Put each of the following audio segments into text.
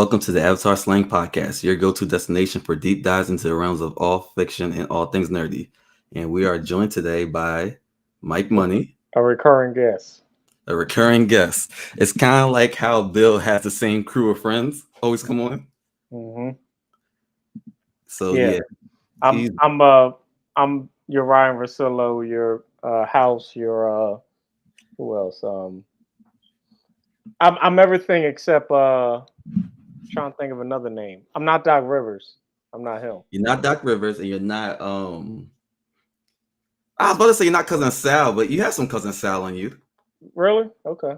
Welcome to the Avatar Slang Podcast, your go-to destination for deep dives into the realms of all fiction and all things nerdy. And we are joined today by Mike Money, A recurring guest. a recurring guest. It's kind of like how Bill has the same crew of friends always come on. Mm-hmm. So Yeah, yeah, I'm he's I'm uh I'm your Ryan Rosillo, your House, your who else? I'm everything except trying to think of another name. I'm not Doc Rivers. I'm not him. you're not Doc Rivers and you're not I was about to say you're not cousin Sal, but you have some cousin Sal on you. Really? Okay,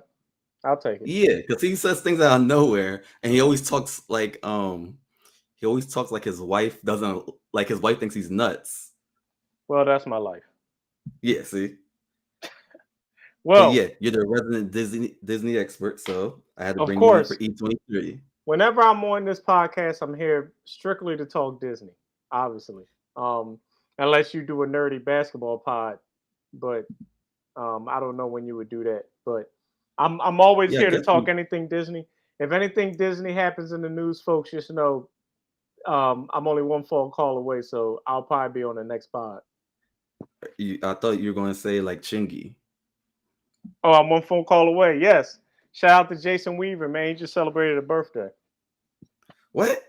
I'll take it. Yeah, because he says things out of nowhere and he always talks like his wife doesn't like his wife thinks he's nuts. Well, that's my life. Yeah, see. But Well, yeah, you're the resident Disney expert, so I had to of bring you in for course, E23. whenever I'm on this podcast, I'm here strictly to talk Disney. Obviously, um, unless you do a nerdy basketball pod, but I don't know when you would do that, but I'm always Yeah, I here to guess talk anything Disney. If anything Disney happens in the news, folks, just know I'm only one phone call away, so I'll probably be on the next pod. I thought you were going to say like Chingy. Oh, I'm one phone call away. Yes. Shout out to Jason Weaver, man. He just celebrated a birthday. What?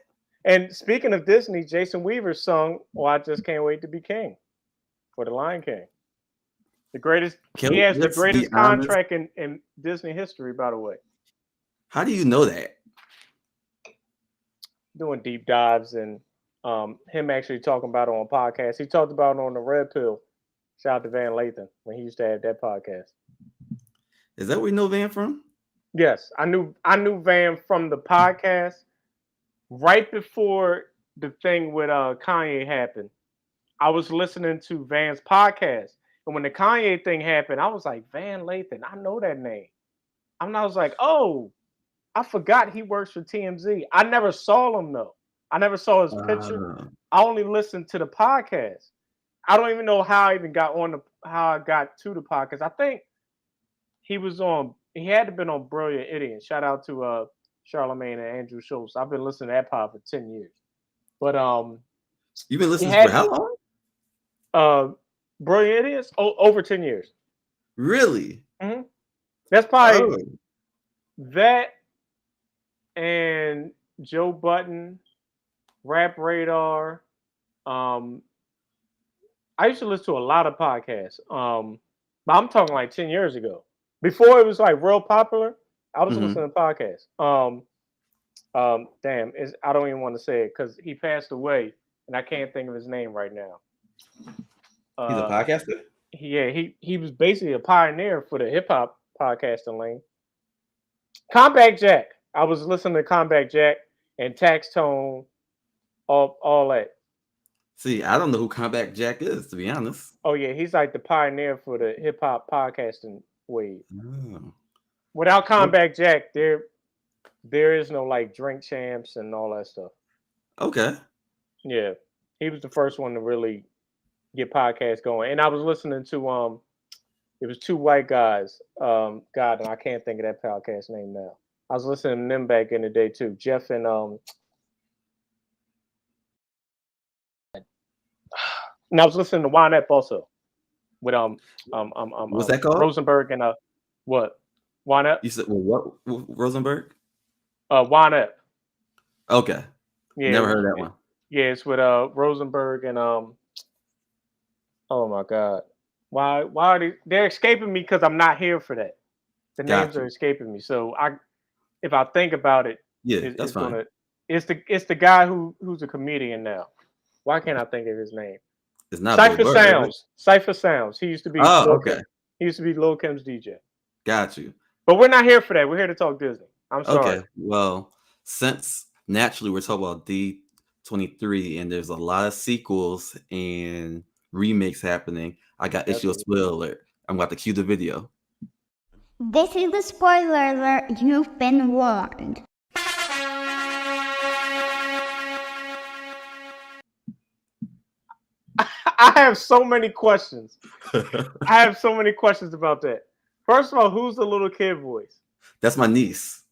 And speaking of Disney, Jason Weaver sung "Oh, I Just Can't Wait to Be King" for the Lion King. The greatest. He has the Let's be greatest honest. contract in Disney history, by the way. How do you know that? Doing deep dives and him actually talking about it on podcast. He talked about it on the Red Pill. Shout out to Van Lathan when he used to have that podcast. Is that where you know Van from? Yes, I knew Van from the podcast right before the thing with Kanye happened. I was listening to Van's podcast, and when the Kanye thing happened, I was like, Van Lathan, I know that name. And I was like, oh, I forgot he works for TMZ. I never saw him though. I never saw his picture. Uh, I only listened to the podcast. I don't even know how I even got on how I got to the podcast. I think he was on. He had to been on Brilliant Idiot. Shout out to Charlemagne and Andrew Schultz. I've been listening to that pod for 10 years. But you've been he listening for had how long? uh Brilliant Idiots over 10 years. Really? Mm-hmm. That's probably Oh, that and Joe Button, Rap Radar. Um, I used to listen to a lot of podcasts. But I'm talking like 10 years ago. Before it was like real popular, I was hmm listening to podcasts. Damn, I don't even want to say it because he passed away and I can't think of his name right now. He's a Uh, podcaster. he was basically a pioneer for the hip hop podcasting lane. Combat Jack. I was listening to Combat Jack and Tax Tone, all that. See, I don't know who Comeback Jack is, to be honest. Oh yeah, he's like the pioneer for the hip hop podcasting wave. Oh. Without What? Combat Jack, there is no like Drink Champs and all that stuff. Okay. Yeah, he was the first one to really get podcasts going. And I was listening to it was two white guys. God, and I can't think of that podcast name now. I was listening to them back in the day too. Jeff and and I was listening to YNF also with What's that called? Rosenberg and what YNF You said well, what? Rosenberg? YNF. Okay. Yeah, Never heard that one. yeah, it's with Rosenberg and oh my God, why are they're escaping me because I'm not here for that. The names Got are you. escaping me. So if I think about it, Yeah, that's it's fine. gonna it's the guy who's a comedian now. Why can't I think of his name? It's not Bill Cipher Burr, is it? Sounds. Cipher Sounds. He used to be Oh, Lil okay. Kim. He used to be Lil Kim's DJ. Got you. But we're not here for that. We're here to talk Disney. I'm sorry. Okay. Well, since naturally we're talking about D23 and there's a lot of sequels and remakes happening, I got That's issue of what. spoiler alert. I'm about to cue the video. This is the spoiler alert. You've been warned. I have so many questions. I have so many questions about that. First of all, who's the little kid voice? That's my niece.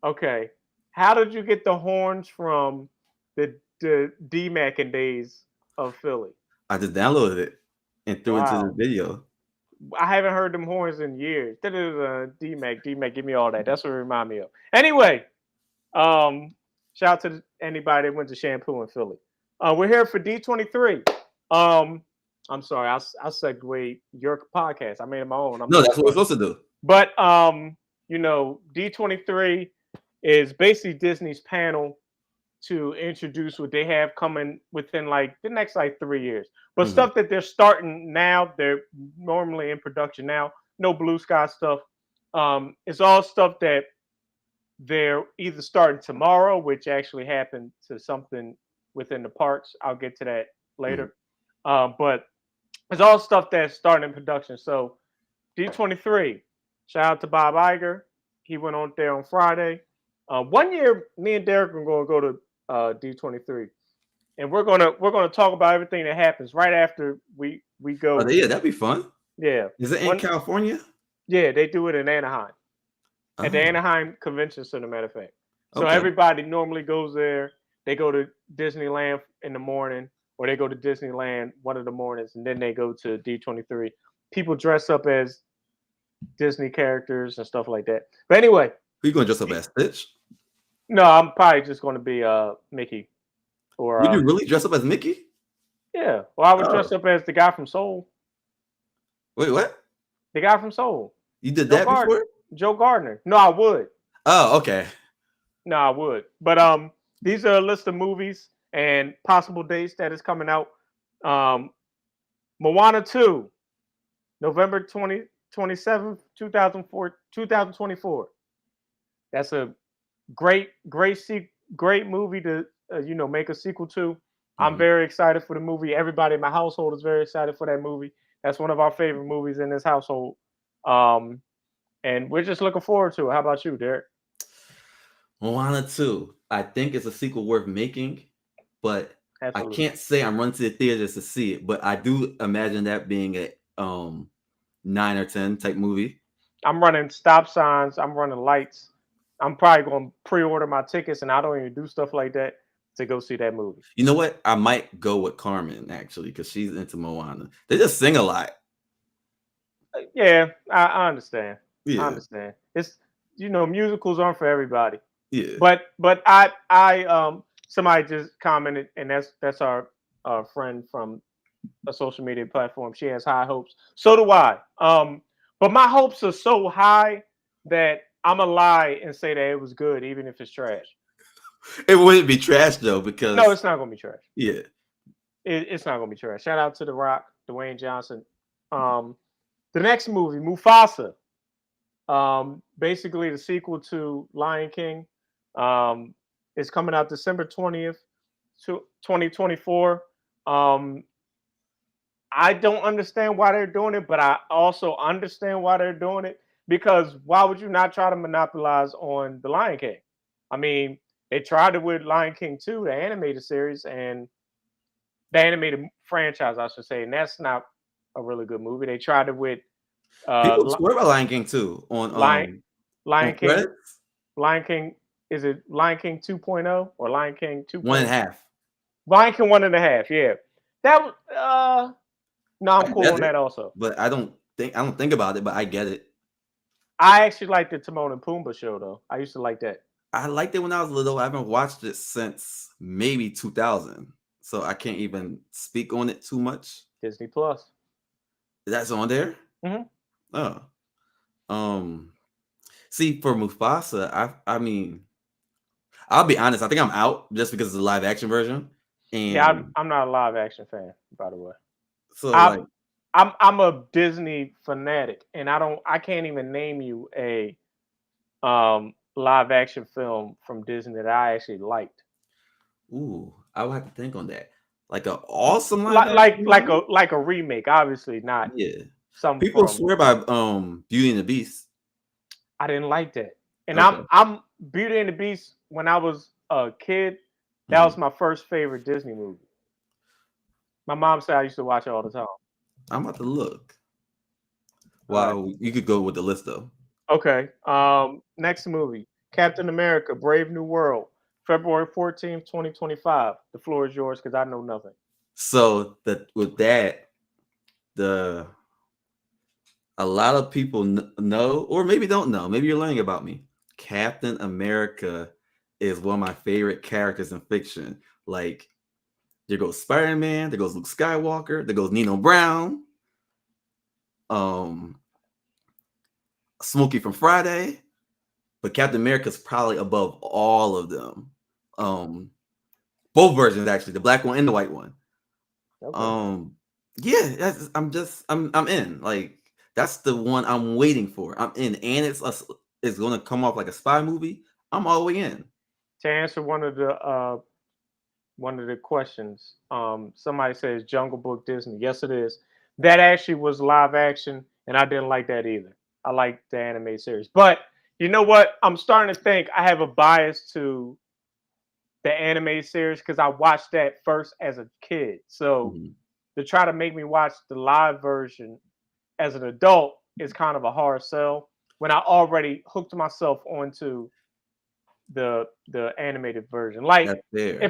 Okay. How did you get the horns from the D-Mackin days of Philly? I just downloaded it and threw it into the Wow. video. I haven't heard them horns in years. D-Mac, D-Mac, give me all that. That's what it remind me of. Anyway, shout out to anybody that went to Shampoo in Philly. We're here for D23. Um, I'm sorry, I segue your podcast. I made it my own. I'm No, the that's what we're host. supposed to do. But D23 is basically Disney's panel to introduce what they have coming within like the next like 3 years. But Mhm. stuff that they're starting now, they're normally in production now. No blue sky stuff. It's all stuff that they're either starting tomorrow, which actually happened to something within the parks. I'll get to that Mhm. later. But it's all stuff that's starting in production. So D23, shout out to Bob Iger. He went on there on Friday. 1 year, me and Derek are going to go to D23, and we're gonna talk about everything that happens right after we Oh, go. yeah, that'd be fun. Yeah, Is it in one California? yeah, they do it in Anaheim at the Oh, Anaheim Convention Center. Matter of fact, so okay. everybody normally goes there. They go to Disneyland in the morning, or they go to Disneyland one of the mornings, and then they go to D23. People dress up as Disney characters and stuff like that. But anyway, Who you gonna dress up as Stitch? no, I'm probably just going to be Mickey or Would you really dress up as Mickey? yeah. Well, I would Oh, dress up as the guy from Soul. wait, what? The guy from Soul, You did Joe that Gardner. before? Joe Gardner. No, I would. Oh, okay. No, I would. But these are a list of movies and possible dates that is coming out. Um, Moana 2, November 27th, 2024. That's a great movie to make a sequel to. I'm Mhm. very excited for the movie. Everybody in my household is very excited for that movie. That's one of our favorite movies in this household. Um, and we're just looking forward to it. How about you, Derek? Moana 2. I think it's a sequel worth making, but I Absolutely. can't say I'm running to the theaters to see it. But I do imagine that being a 9 or 10 type movie. I'm running stop signs. I'm running lights. I'm probably going to pre-order my tickets, and I don't even do stuff like that to go see that movie. You know what? I might go with Carmen actually because she's into Moana. They just sing a lot. Yeah, I understand. I Yeah, understand. It's musicals aren't for everybody. yeah. But I somebody just commented, and that's our friend from a social media platform. She has high hopes. So do I. But my hopes are so high that I'm a lie and say that it was good, even if it's trash. It wouldn't be trash though No, because it's not gonna be trash. yeah. It's not gonna be trash. Shout out to The Rock, Dwayne Johnson. Um, the next movie, Mufasa. Basically the sequel to Lion King. Um, is coming out December 20th, 2024. Um, I don't understand why they're doing it, but I also understand why they're doing it because why would you not try to monopolize on the Lion King? I mean, they tried it with Lion King 2, the animated series, and the animated franchise, I should say, and that's not a really good movie. They tried it with People uh, swear by Lion King too Lion on Lion King. credits. Lion King is it Lion King 2.0 or Lion King 2. One and a half. Lion King 1.5? Yeah, that was no, I'm I cool get on it, that also. but I don't think about it, but I get it. I actually like the Timon and Pumbaa show though. I used to like that. I liked it when I was little. I haven't watched it since maybe 2000, so I can't even speak on it too much. Disney Plus. That's on there. Hmm. Oh, um, see for Mufasa, I mean, I'll be honest. I think I'm out just because it's a live action version, Yeah, I'm, and I'm not a live action fan, by the way. so like, I'm I'm a Disney fanatic, and I can't even name you a live action film from Disney that I actually liked. ooh, I would have to think on that. Like an awesome live Like action like like movie. a like a remake, obviously not Yeah, some people from. swear by Beauty and the Beast. I didn't like that, and Okay. I'm Beauty and the Beast. When I was a kid, that Mhm. was my first favorite Disney movie. My mom said I used to watch it all the time. I'm about to look. All right. Wow, you could go with the list though. Okay. Next movie. Captain America: Brave New World, February 14th, 2025. The floor is yours because I know nothing. So that with that, the a lot of people know, or maybe don't know. Maybe you're learning about me. Captain America is one of my favorite characters in fiction. Like there goes Spider-Man, there goes Luke Skywalker, there goes Nino Brown, um, Smokey from Friday. But Captain America's probably above all of them. Um, both versions actually, the black one and the white one. Okay. Yeah, I'm in. Like that's the one I'm waiting for. I'm in, and it's gonna come off like a spy movie. I'm all the way in. To answer one of the questions, somebody says Jungle Book Disney. Yes, it is. That actually was live action, and I didn't like that either. I liked the anime series, but you know what? I'm starting to think I have a bias to the anime series because I watched that first as a kid. So Mhm. to try to make me watch the live version as an adult is kind of a hard sell when I already hooked myself onto the animated version. Like That's fair.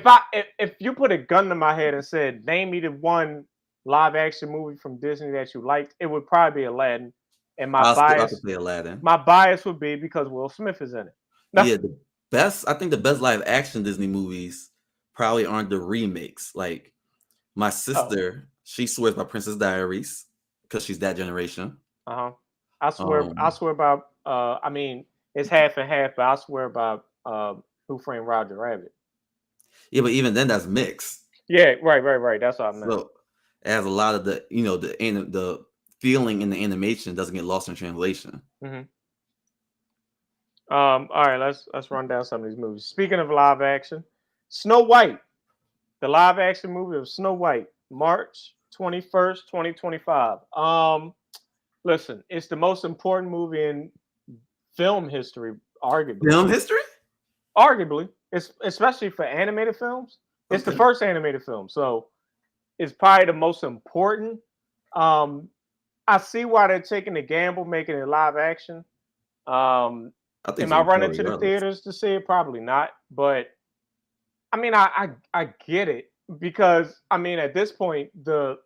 if you put a gun to my head and said, name me the one live action movie from Disney that you liked, it would probably be Aladdin. And I could play Aladdin. my bias would be because Will Smith is in it. No, Yeah, the best. I think the best live action Disney movies probably aren't the remakes. Like my oh, sister, she swears by Princess Diaries because she's that generation. uh-huh. I Um, swear about I mean it's half and half, but I swear about Who Framed Roger Rabbit. yeah, but even then, that's mixed. Yeah, right. That's what I meant. So it has a lot of the feeling in the animation doesn't get lost in translation. Hmm. All right, let's run down some of these movies. Speaking of live action, Snow White, the live action movie of Snow White, March 21st, 2025. Listen, it's the most important movie in film history, arguably. Film history? Arguably, it's especially for animated films. It's the Okay. first animated film, so it's probably the most important. Um, I see why they're taking the gamble making it live action. Um, I think am it's I gonna running kill to the regardless. theaters to see it? Probably not. But I mean, I get it because I mean, at this point, the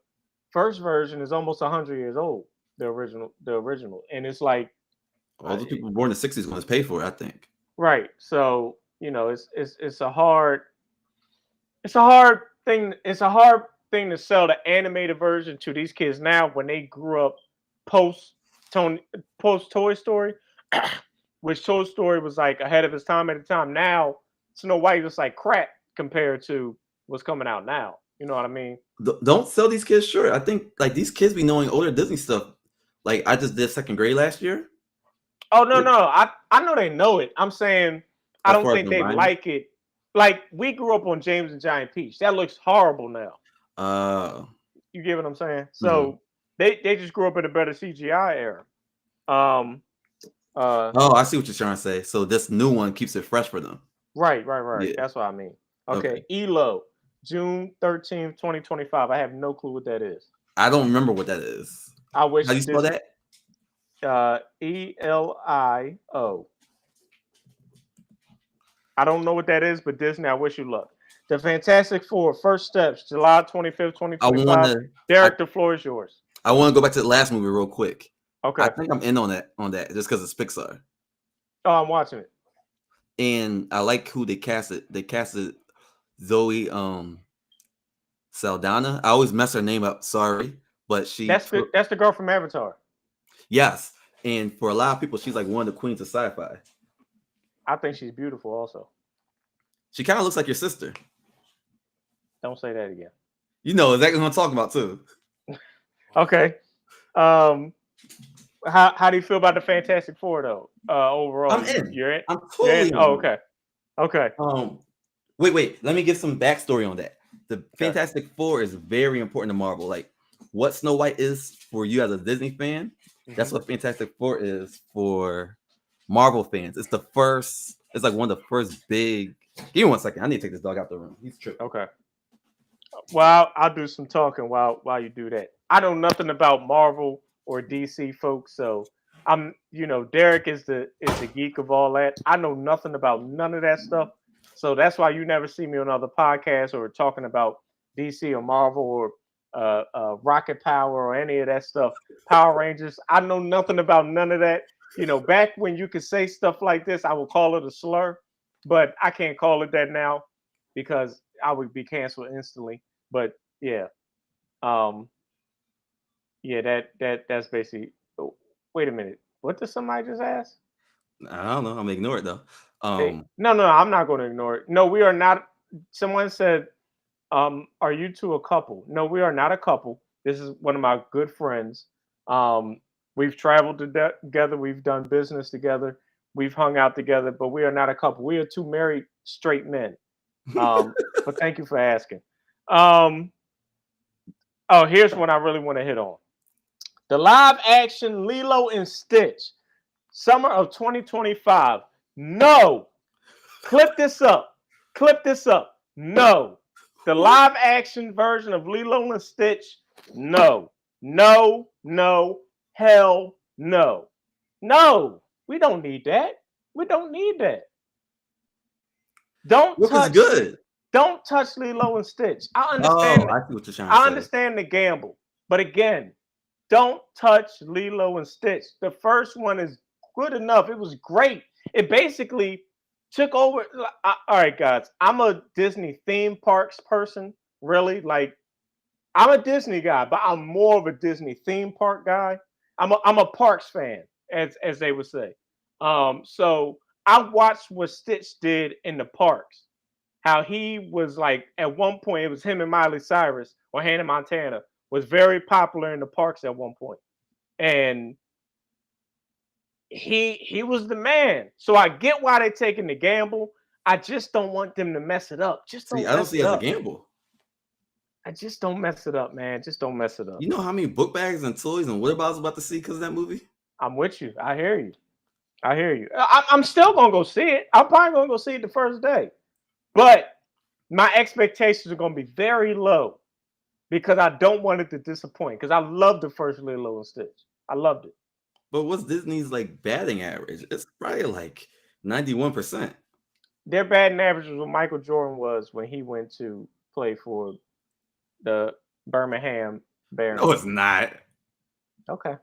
first version is almost 100 years old. The original, and it's like, All the people born in the '60s going to pay for it. I think. right. So you know, it's a hard it's a hard thing. It's a hard thing to sell the animated version to these kids now when they grew up post Tony post Toy Story, which Toy Story was like ahead of its time at the time. Now Snow White is like crap compared to what's coming out now. You know what I mean? Don't sell these kids short. I think like these kids be knowing older Disney stuff. Like I just did second grade last year. Oh no, I know they know it. I'm saying I As don't far as think they combining, like it. Like we grew up on James and Giant Peach. That looks horrible now. uh, You get what I'm saying? mhm. So they just grew up in a better CGI era. Um, uh, Oh, I see what you're trying to say. So this new one keeps it fresh for them. right. Yeah. That's what I mean. Okay, Okay. ELO, June 13th, 2025. I have no clue what that is. I don't remember what that is. I How do wish you spell this that? ELIO. I don't know what that is, but Disney, I wish you luck. The Fantastic Four, First Steps, July 25th, I want 2025. to. I, Derek, the floor is yours. I want to go back to the last movie real quick. I Okay. think I'm in on that just because it's Pixar, Oh, I'm watching it. and I like who they casted. They casted Zoe Saldana. I always mess her name up. Sorry, but she took That's the girl from Avatar. yes. And for a lot of people, she's like one of the queens of sci-fi. I think she's beautiful also. She kind of looks like your sister. Don't say that again. You know exactly what I'm talking about too. Okay. Um, how do you feel about the Fantastic Four though? Overall, I'm in. you're in. I'm You're in. totally Oh, in. okay. Okay. Wait. Let me give some backstory on that. The Okay. Fantastic Four is very important to Marvel. Like what Snow White is for you as a Disney fan, Hmm. that's what Fantastic Four is for Marvel fans. It's the first. It's like one of the first big. Give me 1 second. I need to take this dog out the room. He's tripping. Okay. Well, I'll do some talking while you do that. I know nothing about Marvel or DC folks, so Derek is the geek of all that. I know nothing about none of that stuff. So that's why you never see me on other podcasts or talking about DC or Marvel or Rocket Power or any of that stuff. Power Rangers. I know nothing about none of that. Back when you could say stuff like this, I would call it a slur, but I can't call it that now because I would be canceled instantly. But yeah, that's basically. Oh, wait a minute. What did somebody just ask? I don't know. I'm gonna ignore it though. No, I'm not going to ignore it. No, we are not. Someone said, "Are you two a couple?" No, we are not a couple. This is one of my good friends. We've traveled together. We've done business together. We've hung out together, but we are not a couple. We are two married straight men. But thank you for asking. Here's one I really want to hit on. The live action Lilo and Stitch, summer of 2025. No. Clip this up. No. The live action version of Lilo and Stitch. No. Hell no. No. We don't need that. Don't Look, touch is good. Don't touch Lilo and Stitch. I I understand. see what you're trying to say. I understand the gamble, but again, don't touch Lilo and Stitch. The first one is good enough. It was great. It basically took over. All right, guys. I'm a Disney theme parks person. Really, like I'm a Disney guy, but I'm more of a Disney theme park guy. I'm a parks fan, as they would say. So I watched what Stitch did in the parks. How he was like at one point, it was him and Miley Cyrus or Hannah Montana was very popular in the parks at one point, and he was the man. So I get why they're taking the gamble. I just don't want them to mess it up. I don't see it as a gamble. I just don't mess it up, man. Just don't mess it up. You know how many book bags and toys and what I was about to see because of that movie? I'm with you. I hear you. I'm still gonna go see it. I'm probably gonna go see it the first day, but my expectations are gonna be very low because I don't want it to disappoint. Because I loved the first Lilo and Stitch. I loved it. But what's Disney's like batting average? It's probably like 91%. Their batting average was what Michael Jordan was when he went to play for the Birmingham Barons. No, it's not. Okay.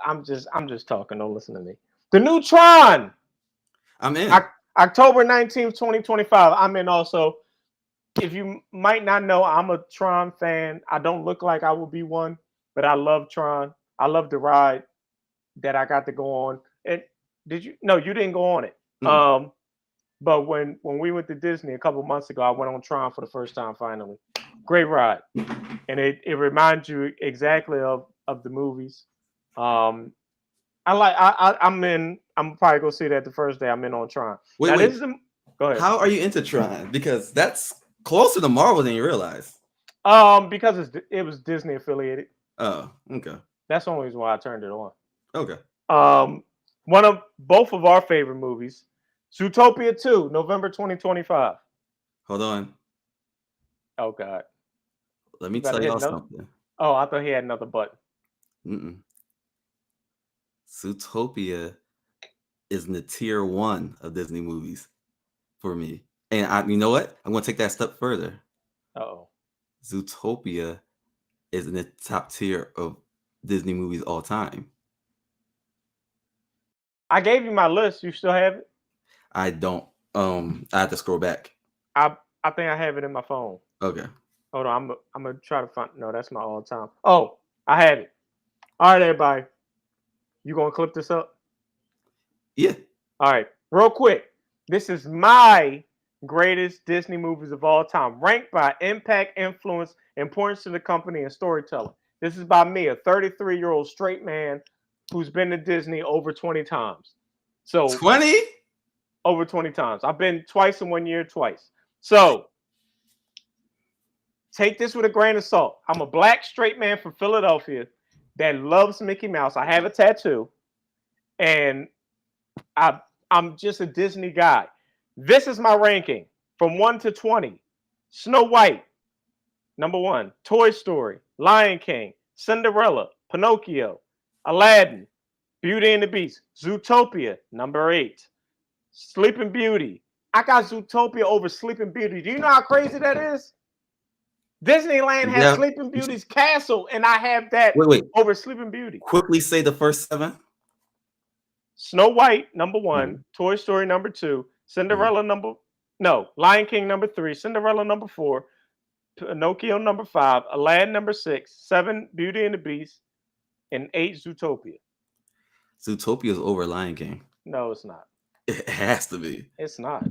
I'm just talking. Don't listen to me. The new Tron. I'm in. October 19th, 2025. I'm in also. If you might not know, I'm a Tron fan. I don't look like I will be one, but I love Tron. I love the ride that I got to go on. And did you? No, you didn't go on it. Mm. But when we went to Disney a couple months ago, I went on Tron for the first time finally. Great ride. And it reminds you exactly of the movies. I'm probably gonna see that the first day I'm in on Tron. Wait. Go ahead. How are you into Tron? Because that's closer to Marvel than you realize. Because it was Disney affiliated. Oh, okay. That's the only reason why I turned it on. Okay. Both of our favorite movies, Zootopia 2, November 2025. Hold on. Oh God. Let me tell y'all something. Oh, I thought he had another button. Zootopia is in the tier 1 of Disney movies for me. And you know what? I'm going to take that a step further. Uh-oh. Zootopia is in the top tier of Disney movies all time. I gave you my list. You still have it? I don't. I have to scroll back. I think I have it in my phone. Okay. Hold on. I'm going to try to find. No, that's my all time. Oh, I have it. All right, everybody. You going to clip this up? Yeah. All right. Real quick. This is my greatest Disney movies of all time, ranked by impact, influence, importance to the company, and storytelling. This is by me, a 33-year-old straight man who's been to Disney over 20 times. So 20? Over 20 times. I've been twice in 1 year, twice. So take this with a grain of salt. I'm a black straight man from Philadelphia that loves Mickey Mouse. I have a tattoo, and I'm just a Disney guy. This is my ranking from 1 to 20. Snow White, number 1. Toy Story, Lion King, Cinderella, Pinocchio, Aladdin, Beauty and the Beast, Zootopia, number 8. Sleeping Beauty. I got Zootopia over Sleeping Beauty. Do you know how crazy that is? Disneyland has Yeah. Sleeping Beauty's castle, and I have that Wait. over Sleeping Beauty. Quickly say the first 7. Snow White, number 1. Mhm. Toy Story, number 2. Cinderella, Lion King, number 3. Cinderella, number 4. Pinocchio, number 5. Aladdin, number 6. 7, Beauty and the Beast. And 8, Zootopia. Zootopia is over Lion King. No, it's not. It has to be. It's not.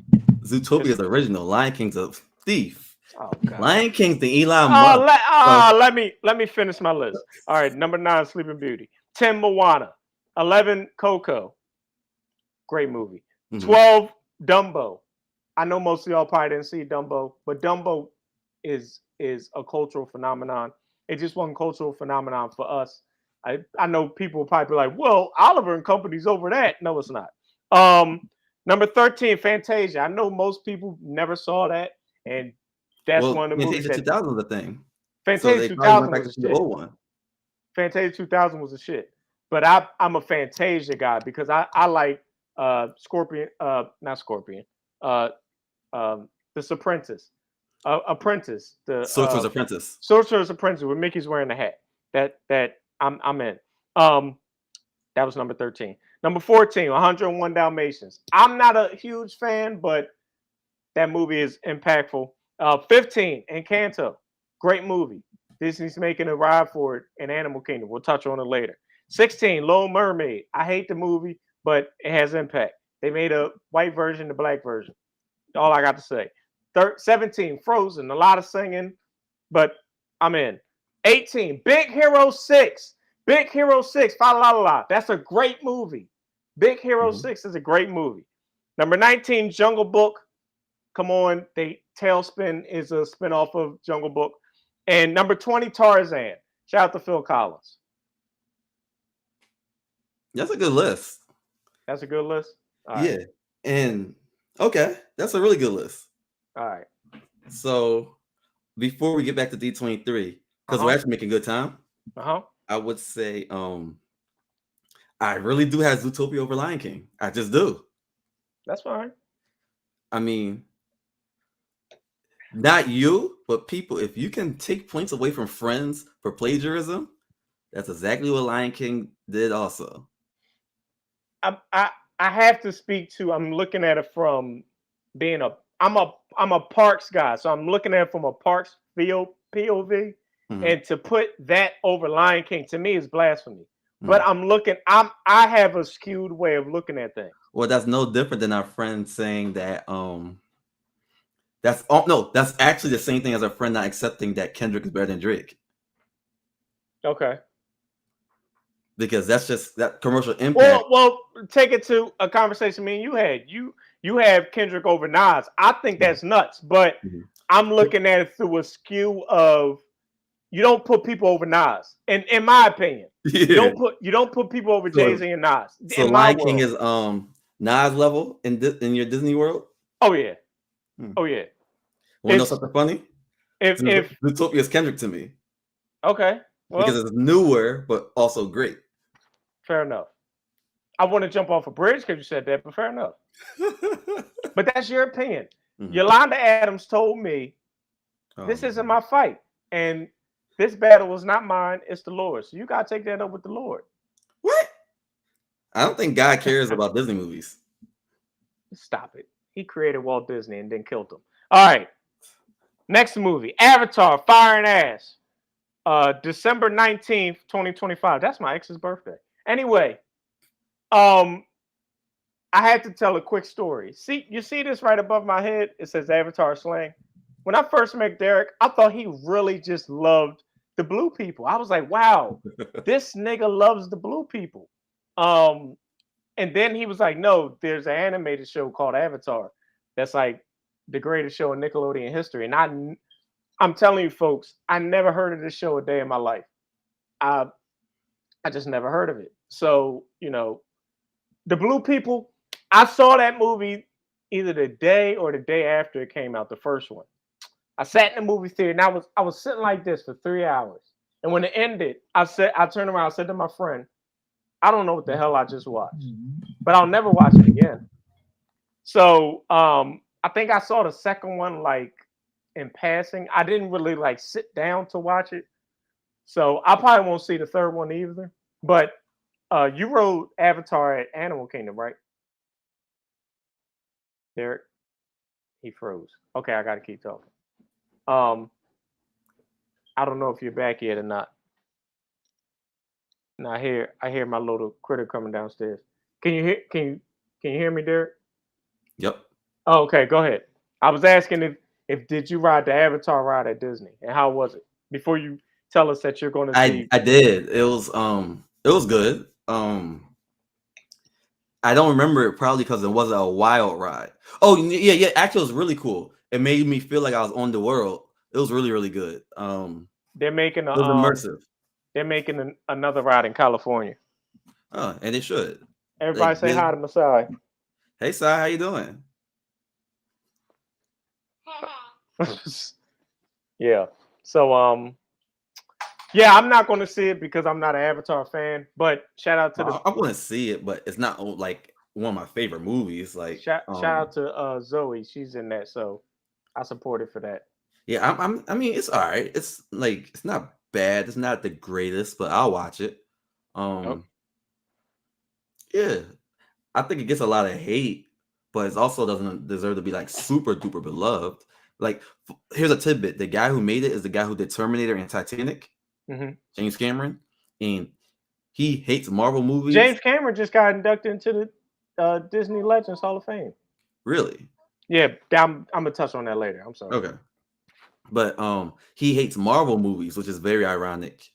Zootopia is original. Lion King's a thief. Oh, God. Lion King's the Elon Musk. Let me finish my list. All right, number 9, Sleeping Beauty. 10, Moana. 11, Coco. Great movie. 12, Dumbo. I know most of y'all probably didn't see Dumbo, but Dumbo is a cultural phenomenon. It just wasn't a cultural phenomenon for us. I know people will probably be like, well, Oliver and Company's over that. No, it's not. Number 13, Fantasia. I know most people never saw that, and that's one of the movies. Fantasia 2000 was a thing. Fantasia 2000 was a shit. Old one. Fantasia 2000 was a shit. But I'm a Fantasia guy because I like Scorpion, not Scorpion, The Apprentice. Apprentice. The Sorcerer's Apprentice. Sorcerer's Apprentice where Mickey's wearing the hat. That I'm in. That was number 13. Number 14, 101 Dalmatians. I'm not a huge fan, but that movie is impactful. 15, Encanto. Great movie. Disney's making a ride for it in Animal Kingdom. We'll touch on it later. 16, Little Mermaid. I hate the movie, but it has impact. They made a white version, the black version. All I got to say. 17, Frozen. A lot of singing, but I'm in. 18, Big Hero 6. Big Hero 6, Fa La La La. That's a great movie. Big Hero 6 is a great movie. Number 19, Jungle Book. Come on. Tailspin is a spinoff of Jungle Book. And number 20, Tarzan. Shout out to Phil Collins. That's a good list. That's a good list? All yeah. Right. And okay, that's a really good list. All right. So before we get back to D23, because we're actually making good time. I would say I really do have Zootopia over Lion King. I just do. That's fine. I mean, not you, but people, if you can take points away from friends for plagiarism, that's exactly what Lion King did also. I have to speak to, I'm looking at it from being I'm a parks guy, so I'm looking at it from a parks POV. And to put that over Lion King to me is blasphemy. But I have a skewed way of looking at things. Well, that's no different than our friend saying that that's actually the same thing as our friend not accepting that Kendrick is better than Drake. Okay. Because that's just that commercial impact. Well, take it to a conversation me and you had. You have Kendrick over Nas. I think that's nuts, but I'm looking at it through a skew of you don't put people over Nas, in my opinion. Yeah. You don't put people over Jay-Z and Nas. So Lion King is Nas level in your Disney world? Oh yeah. Oh yeah. Want to know something funny? If Zootopia is Kendrick to me. Okay. Well, because it's newer but also great. Fair enough. I want to jump off a bridge because you said that, but fair enough. But that's your opinion. Yolanda Adams told me this isn't my fight. And this battle is not mine, it's the Lord's. So you got to take that up with the Lord. What? I don't think God cares about Disney movies. Stop it. He created Walt Disney and then killed him. All right. Next movie, Avatar, Fire and Ash. December 19th, 2025. That's my ex's birthday. Anyway, I had to tell a quick story. See, you see this right above my head? It says Avatar Slang. When I first met Derek, I thought he really just loved the blue people. I was like, wow, this nigga loves the blue people. And then he was like, no, there's an animated show called Avatar. That's like the greatest show in Nickelodeon history. And I'm telling you folks, I never heard of this show a day in my life. I just never heard of it. So, the blue people, I saw that movie either the day or the day after it came out, the first one. I sat in the movie theater and I was sitting like this for 3 hours. And when it ended, I turned around, I said to my friend, I don't know what the hell I just watched, but I'll never watch it again. So I think I saw the second one like in passing. I didn't really like sit down to watch it. So I probably won't see the third one either. But you wrote Avatar at Animal Kingdom, right? Derek, he froze. Okay, I gotta keep talking. Um, I don't know if you're back yet or not. Now I hear my little critter coming downstairs. Can you hear me, Derek? Yep. Oh, okay, go ahead. I was asking if did you ride the Avatar ride at Disney and how was it? Before you tell us that you're going to see. I did. It was good. I don't remember it probably because it wasn't a wild ride. Oh yeah. Actually, it was really cool. It made me feel like I was on the world. It was really really good. They're making a It was immersive. they're making another ride in California. Oh, and it should. Everybody Like, say hi to Masai. hey, Sai, how you doing? Yeah. So yeah, I'm not going to see it because I'm not an Avatar fan. But shout out to the I want to see it, but it's not like one of my favorite movies. Like, shout out to Zoe. She's in that, so I support it for that. yeah, I mean, it's all right. It's like it's not bad. It's not the greatest, but I'll watch it. Nope. Yeah, I think it gets a lot of hate, but it also doesn't deserve to be like super duper beloved. Like, here's a tidbit: the guy who made it is the guy who did Terminator and Titanic, James Cameron, and he hates Marvel movies. James Cameron just got inducted into the Disney Legends Hall of Fame. Really? Yeah, I'm gonna touch on that later. I'm sorry. Okay. But he hates Marvel movies, which is very ironic.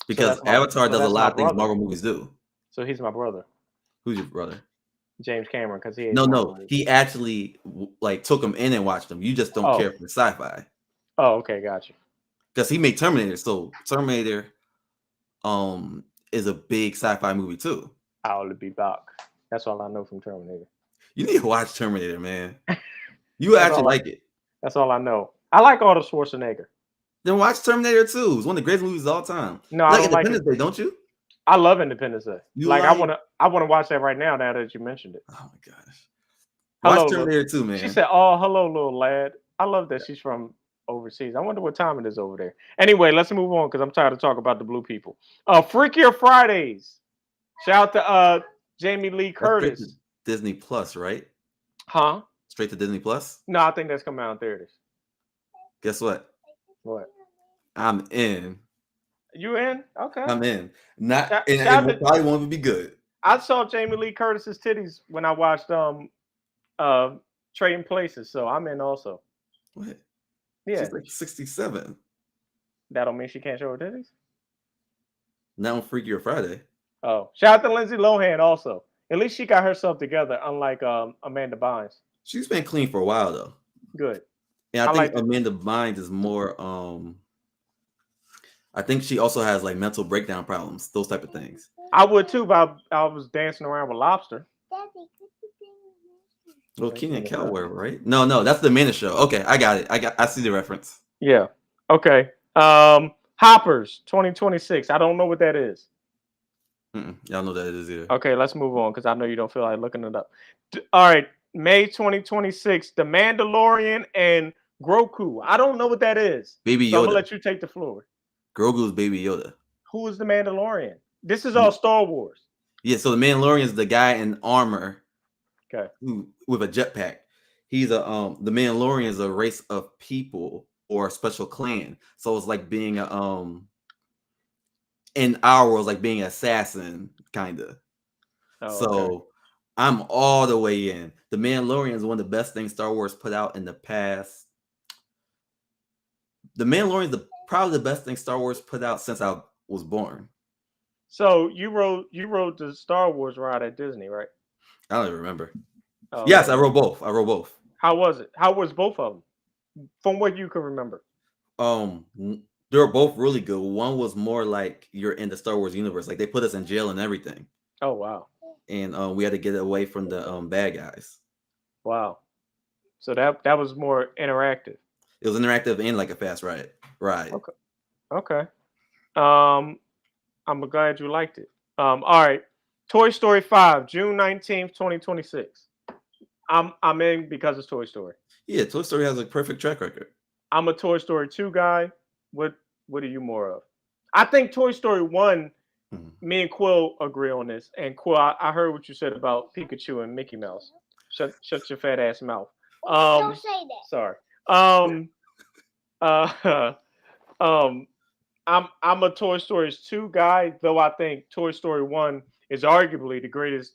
Because Avatar does a lot of things Marvel movies do. So he's my brother. Who's your brother? James Cameron, because he hates no. He actually like took them in and watched them. You just don't care for sci-fi. Oh, okay, got you. Because he made Terminator, so Terminator is a big sci-fi movie too. I'll be back. That's all I know from Terminator. You need to watch Terminator, man. You actually like it. That's all I know. I like Arnold Schwarzenegger. Then watch Terminator 2. It's one of the greatest movies of all time. No, you I like don't Independence Day, don't you? I love Independence Day. You I wanna watch that right now that you mentioned it. Oh my gosh. Watch Terminator 2, man. She said, "Oh, hello, little lad." I love that she's from overseas. I wonder what time it is over there. Anyway, let's move on because I'm tired of talking about the blue people. Freakier Fridays. Shout out to Jamie Lee Curtis. Disney Plus, right? Huh? Straight to Disney Plus? No, I think that's coming out in theaters. Guess what? What? I'm in. You in? Okay. I'm in. It probably won't be good. I saw Jamie Lee Curtis's titties when I watched Trading Places, so I'm in also. What? Yeah. She's like 67. That don't mean she can't show her titties? Not on Freakier Friday. Oh. Shout out to Lindsay Lohan also. At least she got herself together, unlike Amanda Bynes. She's been clean for a while though. Good. And I think Amanda Bynes is more I think she also has like mental breakdown problems, those type of things. I would too, but I was dancing around with Lobster. Well, Keenan Kel, right? No, that's the Amanda show. Okay, I got it. I see the reference. Yeah. Okay. Hoppers 2026. I don't know what that is. Y'all know that it is either. Okay, let's move on because I know you don't feel like looking it up. All right, May 2026. The Mandalorian and Grogu. I don't know what that is. Baby Yoda. So I'm gonna let you take the floor. Grogu's Baby Yoda. Who is the Mandalorian? This is all Star Wars. Yeah, so the Mandalorian is the guy in armor. Okay. With a jetpack. He's the Mandalorian is a race of people or a special clan. So it's like being in our world, like being an assassin, kind of. Oh, so okay. I'm all the way in. The Mandalorian is one of the best things Star Wars put out in the past. The Mandalorian is probably the best thing Star Wars put out since I was born. So you rode the Star Wars ride at Disney, right? I don't even remember. Oh, yes, okay. I rode both. How was it? How was both of them? From what you can remember. They were both really good. One was more like you're in the Star Wars universe. Like they put us in jail and everything. Oh wow. And we had to get away from the bad guys. Wow. So that was more interactive. It was interactive and like a fast ride. Okay. I'm glad you liked it. All right. Toy Story 5, June 19th, 2026. I'm in because it's Toy Story. Yeah, Toy Story has a perfect track record. I'm a Toy Story 2 guy. What are you more of? I think Toy Story 1, Mhm. me and Quill agree on this. And Quill, I heard what you said about Pikachu and Mickey Mouse. Shut your fat ass mouth. Don't say that. Sorry. Um uh um I'm a Toy Stories 2 guy, though I think Toy Story 1 is arguably the greatest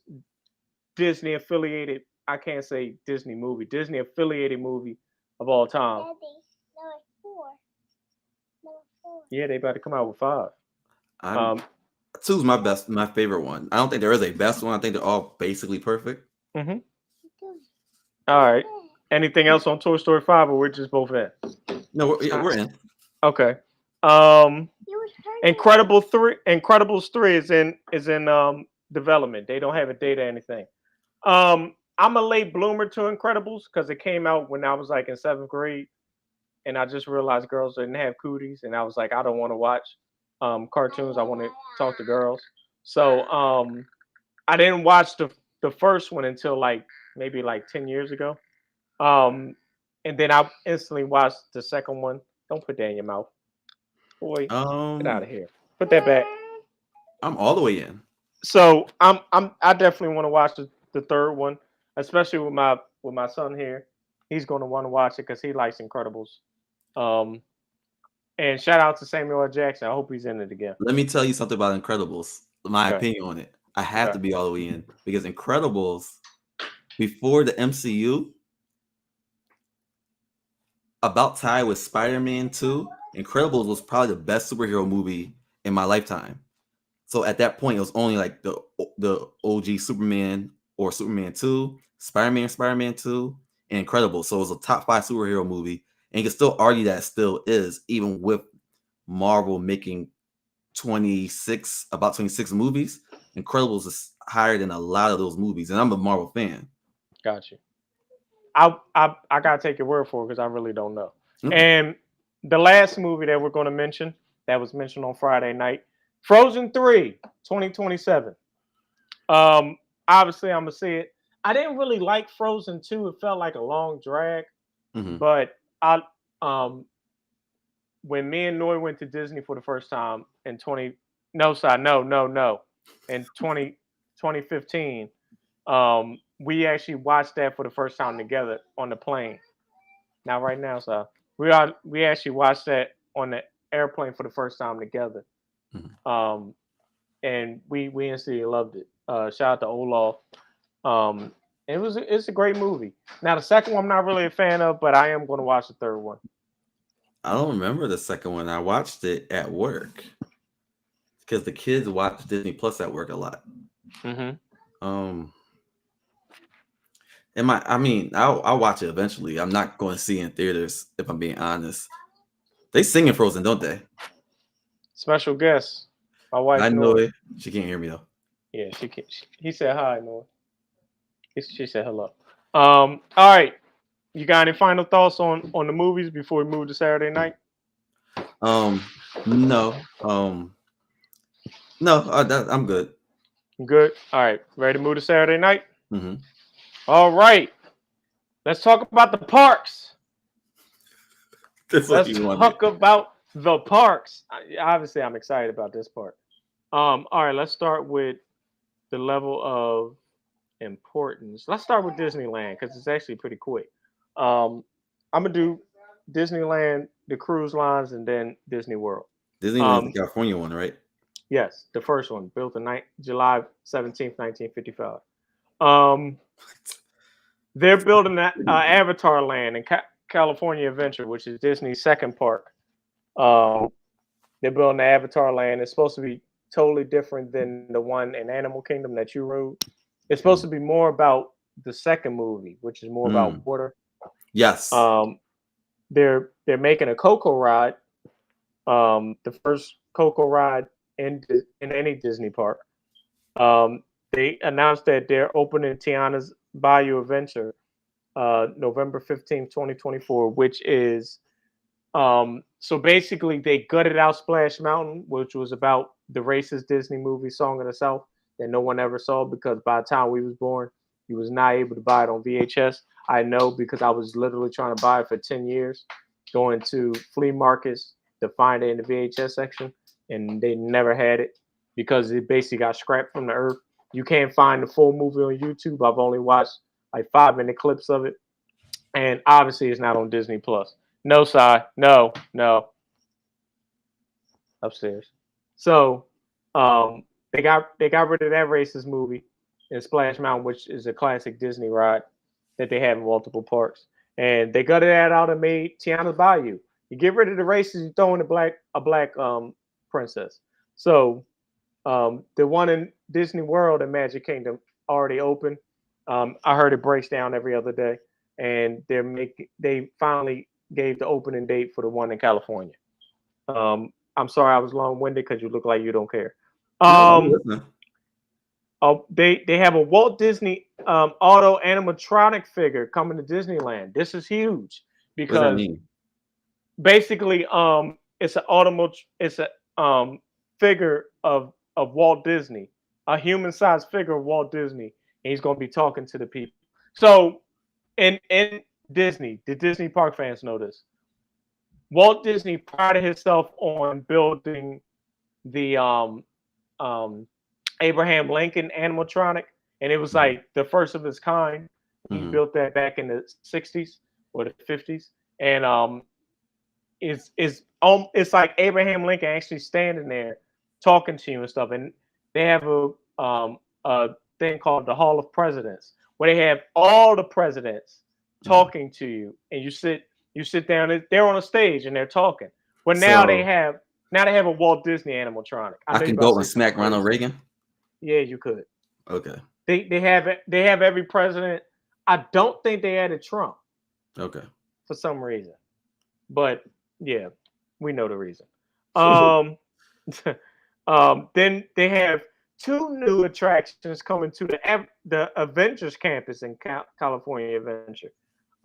Disney affiliated, I can't say Disney affiliated movie of all time. Daddy, number 4. Number 4. Yeah, they about to come out with 5. I'm two's my favorite one. I don't think there is a best one. I think they're all basically perfect. Mm-hmm. All right. Anything else on Toy Story 5, or we're just both in? No, we're in. Okay. You was hurting. Incredibles 3 is in development. They don't have a date or anything. I'm a late bloomer to Incredibles because it came out when I was like in 7th grade, and I just realized girls didn't have cooties, and I was like, I don't want to watch cartoons. I want to talk to girls. So I didn't watch the first one until like maybe like 10 years ago. And then I instantly watched the second one. Don't put that in your mouth. Boy, get out of here. Put that back. I'm all the way in. So I definitely want to watch the third one, especially with my son here. He's going to want to watch it because he likes Incredibles. And shout out to Samuel L. Jackson. I hope he's in it again. Let me tell you something about Incredibles. My Okay. opinion on it. I have Okay. to be all the way in because Incredibles, before the MCU, about tied with Spider-Man 2, Incredibles was probably the best superhero movie in my lifetime. So at that point, it was only like the OG Superman or Superman 2, Spider-Man 2, and Incredibles. So it was a top 5 superhero movie. And you can still argue that it still is, even with Marvel making about 26 movies. Incredibles is higher than a lot of those movies. And I'm a Marvel fan. Got you. I gotta take your word for it because I really don't know. Okay. And the last movie that we're going to mention that was mentioned on Friday night, Frozen 3, 2027. Obviously I'm gonna see it. I didn't really like Frozen 2. It felt like a long drag. Mhm. But when me and Noy went to Disney for the first time in 2015, we actually watched that for the first time together on the plane. Not right now, so we actually watched that on the airplane for the first time together. Mhm. And we instantly loved it. Shout out to Olaf. It's a great movie. Now the second one I'm not really a fan of, but I am going to watch the third one. I don't remember the second one. I watched it at work because the kids watch Disney Plus at work a lot. Mm-hmm. I'll watch it eventually. I'm not going to see it in theaters if I'm being honest. They sing in Frozen, don't they? Special guest, my wife. I know it. She can't hear me though. Yeah, she can. He said hi, Noah. She said hello. All right. You got any final thoughts on the movies before we move to Saturday night? No. No. I'm good. Good. All right. Ready to move to Saturday night? Mm-hmm. All right. Let's talk about the parks. Let's talk about the parks. Obviously, I'm excited about this part. All right. Let's start with the level of importance. Let's start with Disneyland because it's actually pretty quick. I'm gonna do Disneyland, the cruise lines, and then Disney World. Disneyland's the California one, right? Yes, the first one, built in July 17th, 1955. They're building that Avatar Land in California Adventure, which is Disney's second park. They're building the Avatar Land. It's supposed to be totally different than the one in Animal Kingdom that you rode. It's supposed to be more about the second movie, which is more about water. Yes. They're making a Coco ride, the first Coco ride in any Disney park. They announced that they're opening Tiana's Bayou Adventure November 15th, 2024, which is so basically they gutted out Splash Mountain, which was about the racist Disney movie Song of the South that no one ever saw because by the time we was born, you was not able to buy it on VHS. I know because I was literally trying to buy it for 10 years, going to flea markets to find it in the VHS section, and they never had it because it basically got scrapped from the earth. You can't find the full movie on YouTube. I've only watched like 5-minute clips of it, and obviously it's not on Disney Plus. No, side, no, no, upstairs. So they got rid of that racist movie in Splash Mountain, which is a classic Disney ride that they have in multiple parks. And they gutted that out and made Tiana's Bayou. You get rid of the races, you throw in a black princess. So the one in Disney World and Magic Kingdom already open. I heard it breaks down every other day, and they finally gave the opening date for the one in California. I'm sorry I was long winded because you look like you don't care. No, I'm Um, listening. they have a Walt Disney auto animatronic figure coming to Disneyland. This is huge What does that because mean? basically it's a figure of Walt Disney, a human sized figure of Walt Disney, and he's going to be talking to the people. So in Disney, the Disney park fans know this. Walt Disney prided himself on building the um, Abraham Lincoln animatronic, and it was Mhm. like the first of its kind. He Mhm. built that back in the '60s or the '50s, and it's like Abraham Lincoln actually standing there talking to you and stuff. And they have a thing called the Hall of Presidents, where they have all the presidents Mhm. talking to you, and you sit down. And they're on a stage and they're talking. But So now they have a Walt Disney animatronic. I I know you can about to go say and something smack Ronald crazy. Reagan. Yeah, you could. Okay. They have every president. I don't think they added Trump Okay. for some reason, but yeah, we know the reason. Um, then they have two new attractions coming to the Avengers campus in California Adventure.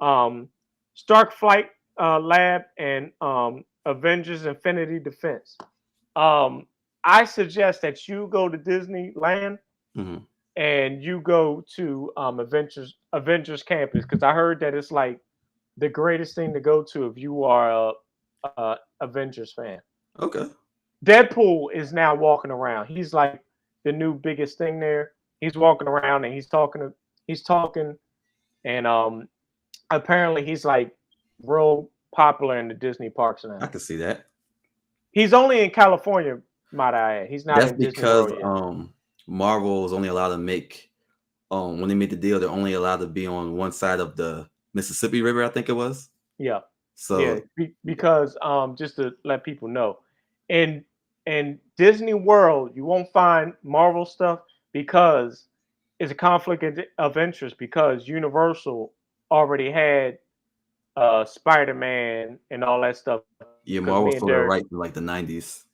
Um, Stark Flight Lab and Avengers Infinity Defense. Um, I suggest that you go to Disneyland Mhm. and you go to Avengers campus because I heard that it's like the greatest thing to go to if you are a Avengers fan. Okay. Deadpool is now walking around. He's like the new biggest thing there. He's walking around and he's talking, and apparently he's like real popular in the Disney parks I now. can see that. He's only in California, might I add. He's not That's in Disney because World yet. Marvel is only allowed to make when they made the deal, they're only allowed to be on one side of the Mississippi River, I think it was. Yeah, yeah. So yeah. Because just to let people know, in in Disney World, you won't find Marvel stuff because it's a conflict of interest because Universal already had Spider-Man and all that stuff. Yeah, Because Marvel me and sold it Derek, right in like the 90s.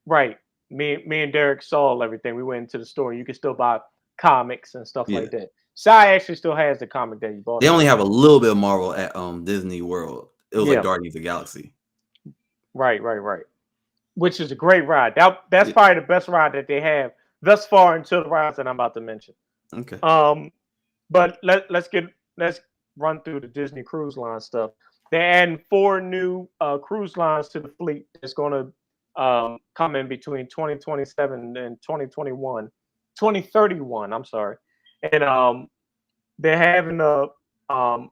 right? Me and Derek saw everything. We went into the store. You can still buy comics and stuff Yeah. like that. Sai actually still has the comic that he bought They it only with. have a little bit of Marvel at Disney World. It was like Yeah, Guardians of the Galaxy. right. Which is a great ride. That's Yeah. probably the best ride that they have thus far until the rides that I'm about to mention. Okay. Um, but let's run through the Disney Cruise Line stuff. They're adding 4 new cruise lines to the fleet. That's going to come in between 2027 and 2021, 2031. I'm sorry, and they're having um,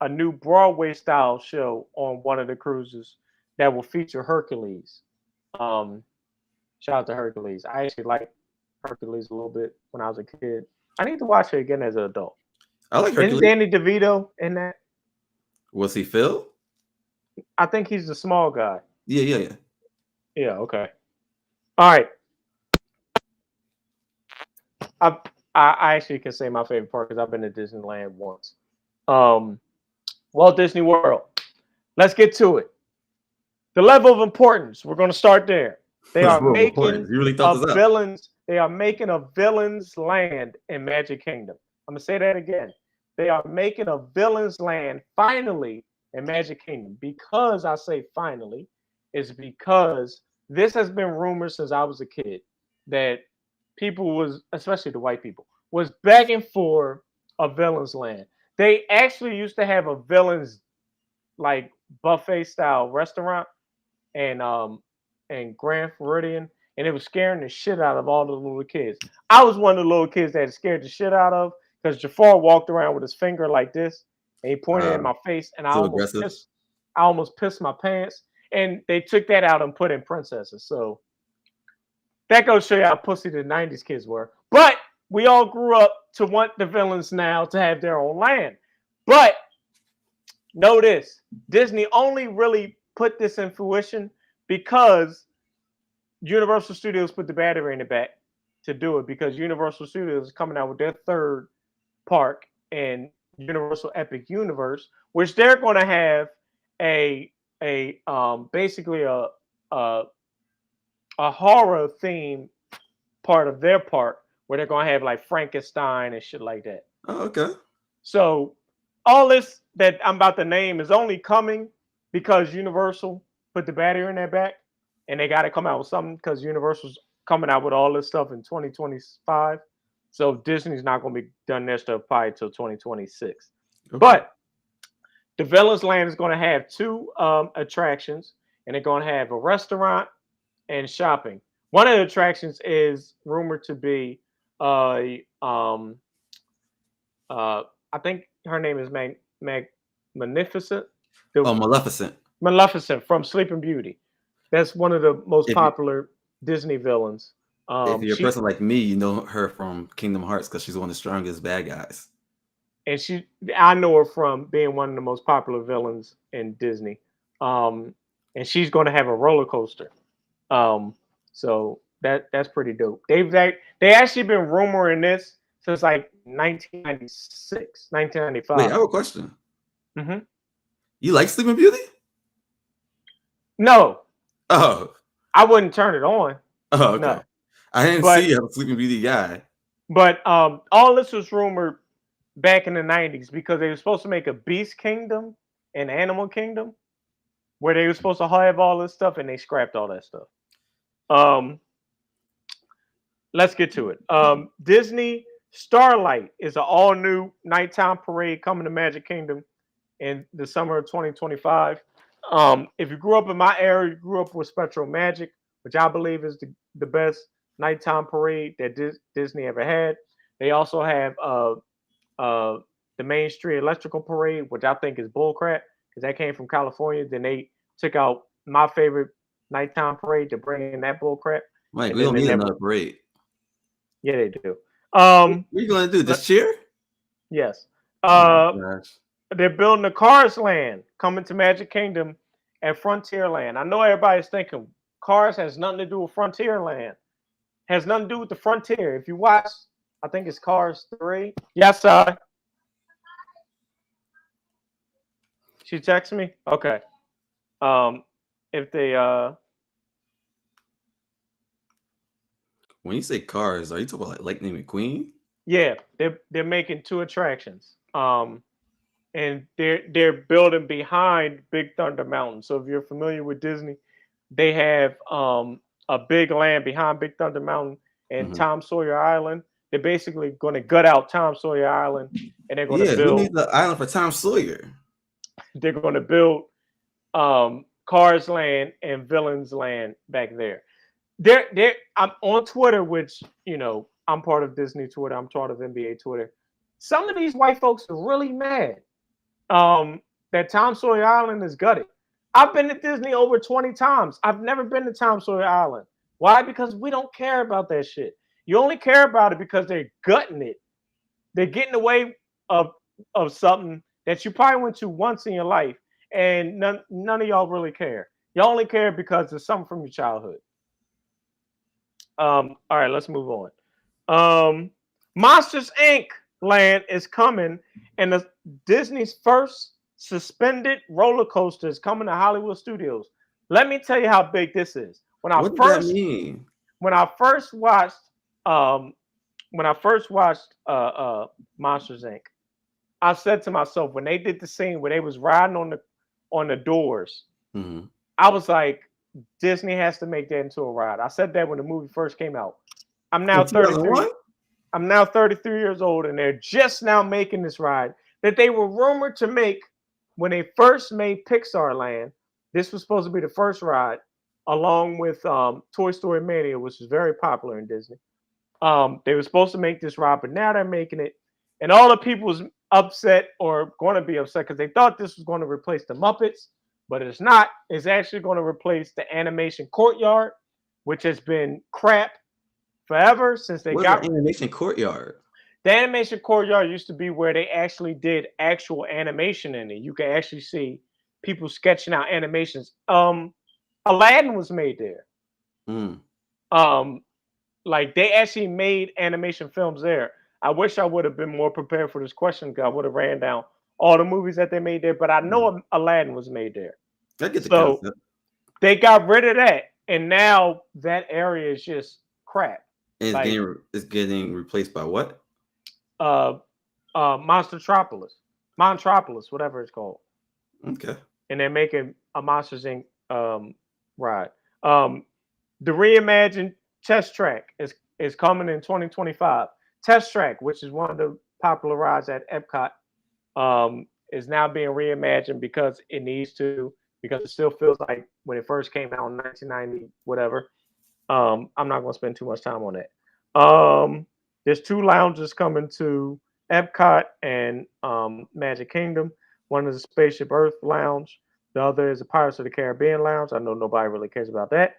a new Broadway style show on one of the cruises that will feature Hercules. Um, Shout out to Hercules. I actually liked Hercules a little bit when I was a kid. I need to watch it again as an adult. I like Isn't Hercules. Danny DeVito in that? Was he Phil? I think he's the small guy. Yeah. Yeah, okay. All right. I I actually can say my favorite part because I've been to Disneyland once. Um, Walt Disney World. Let's get to it. The level of importance. We're going to start there. They are Level of making importance. You really thought a this up. villains. They are making a villains land in Magic Kingdom. I'm gonna say that again. They are making a villains land finally in Magic Kingdom. Because I say finally, is because this has been rumored since I was a kid that people was, especially the white people, was begging for a villain's land. They actually used to have a villain's like buffet style restaurant and Grand Floridian, and it was scaring the shit out of all the little kids. I was one of the little kids that it scared the shit out of because Jafar walked around with his finger like this, and he pointed at my face, and Too aggressive. I almost pissed my pants. And they took that out and put in princesses. So that goes to show you how pussy the '90s kids were. But we all grew up to want the villains now to have their own land. But know this: Disney only really put this in fruition because Universal Studios put the battery in the back to do it, because Universal Studios is coming out with their third park in Universal Epic Universe, which they're going to have basically a horror theme part of their park where they're going to have like Frankenstein and shit like that. Oh, okay. So all this that I'm about to name is only coming because Universal put the battery in their back, and they got to come out with something because Universal's coming out with all this stuff in 2025. So Disney's not going to be done their stuff probably till 2026. Okay. But the Villains Land is going to have two attractions, and they're going to have a restaurant and shopping. One of the attractions is rumored to be I think her name is Magnificent. Maleficent. Maleficent from Sleeping Beauty. That's one of the most popular Disney villains. If you're a person like me, you know her from Kingdom Hearts because she's one of the strongest bad guys. And I know her from being one of the most popular villains in Disney. And she's going to have a roller coaster. So that's pretty dope. They actually been rumoring this since like 1996, 1995. Wait, I have a question. Mm-hmm. You like Sleeping Beauty? No. Oh. I wouldn't turn it on. Oh, okay. No. I didn't see you as a Sleeping Beauty guy. But all this was rumored back in the 90s because they were supposed to make a Beast Kingdom and Animal Kingdom where they were supposed to have all this stuff, and they scrapped all that stuff. Let's get to it. Disney Starlight is an all-new nighttime parade coming to Magic Kingdom in the summer of 2025. If you grew up in my area, you grew up with Spectral Magic, which I believe is the best nighttime parade that Disney ever had. They also have the Main Street Electrical Parade, which I think is bullcrap because that came from California. Then they took out my favorite nighttime parade to bring in that bullcrap. Mike, we don't need another parade. Yeah, they do. What are you going to do? Just cheer? Yes. They're building a Cars Land coming to Magic Kingdom at Frontierland. I know everybody's thinking Cars has nothing to do with Frontierland. Has nothing to do with the Frontier. If you watch, I think it's Cars 3. Yes, sir. She texted me? Okay. If they when you say Cars, are you talking about like Lightning McQueen? Yeah, they're making two attractions. And they're building behind Big Thunder Mountain. So if you're familiar with Disney, they have a big land behind Big Thunder Mountain and Tom Sawyer Island. They're basically going to gut out Tom Sawyer Island, and they're going to build. Who needs the island for Tom Sawyer? They're going to build Cars Land and Villains Land back there. I'm on Twitter, which I'm part of Disney Twitter. I'm part of NBA Twitter. Some of these white folks are really mad that Tom Sawyer Island is gutted. I've been to Disney over 20 times. I've never been to Tom Sawyer Island. Why? Because we don't care about that shit. You only care about it because they're gutting it. They're getting away of something that you probably went to once in your life, and none of y'all really care. You only care because it's something from your childhood. All right, let's move on. Monsters Inc. Land is coming, and Disney's first suspended roller coaster is coming to Hollywood Studios. Let me tell you how big this is. What does that mean? When I first watched Monsters Inc., I said to myself, when they did the scene where they was riding on the doors, I was like, Disney has to make that into a ride. I said that when the movie first came out. I'm now In 33. 2001? I'm now 33 years old, and they're just now making this ride that they were rumored to make when they first made Pixar Land. This was supposed to be the first ride, along with Toy Story Mania, which is very popular in Disney. They were supposed to make this ride, but now they're making it, and all the people was upset or going to be upset because they thought this was going to replace the Muppets, but it's not. It's actually going to replace the animation courtyard, which has been crap forever since they What is got an animation courtyard? the animation courtyard used to be where they actually did actual animation in it. You can actually see people sketching out animations. Aladdin was made there. Mm. Um, like they actually made animation films there. I wish I would have been more prepared for this question because I would have ran down all the movies that they made there. But I know Aladdin was made there. I get the So concept. they got rid of that, and now that area is just crap. And Like it's getting replaced by what? uh Monstropolis, whatever it's called. Okay. And they're making a Monsters Inc. Ride. The reimagined Test Track is coming in 2025. Test Track, which is one of the popular rides at Epcot, is now being reimagined because it needs to, because it still feels like when it first came out in 1990, whatever. I'm not going to spend too much time on that. There's two lounges coming to Epcot and Magic Kingdom. One is a Spaceship Earth lounge. The other is a Pirates of the Caribbean lounge. I know nobody really cares about that.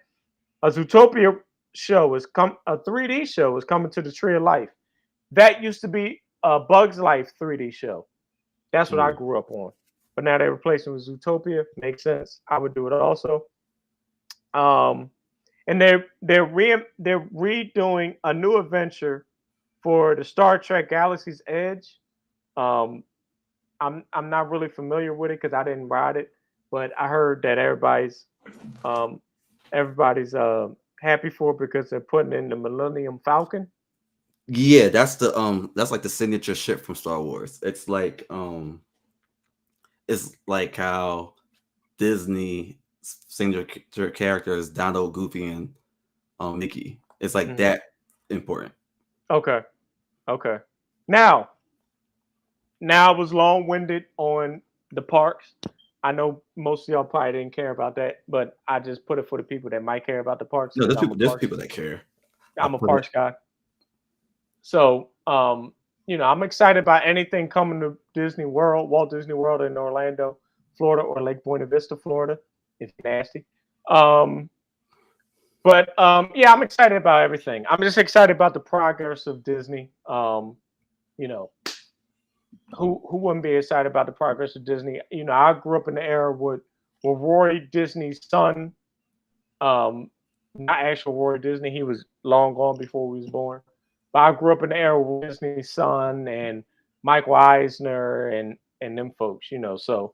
A Zootopia show a 3D show is coming to the Tree of Life. That used to be a Bugs Life 3D show. That's what I grew up on. But now they're replacing with Zootopia. Makes sense. I would do it also. And they're redoing a new adventure for the Star Trek Galaxy's Edge. I'm not really familiar with it because I didn't ride it, but I heard that everybody's happy for it because they're putting in the Millennium Falcon. Yeah, that's like the signature ship from Star Wars. It's like how Disney signature character is Donald, Goofy, and Mickey. It's like that important. Okay. Now I was long-winded on the parks. I know most of y'all probably didn't care about that, but I just put it for the people that might care about the parks. No, there's people that care. I'm a parks guy. So, I'm excited about anything coming to Disney World, Walt Disney World in Orlando, Florida, or Lake Buena Vista, Florida, if you're nasty. Yeah, I'm excited about everything. I'm just excited about the progress of Disney. Who wouldn't be excited about the progress of Disney? I grew up in the era with Roy Disney's son, not actual Roy Disney. He was long gone before we was born. But I grew up in the era with Disney's son and Michael Eisner and them folks. So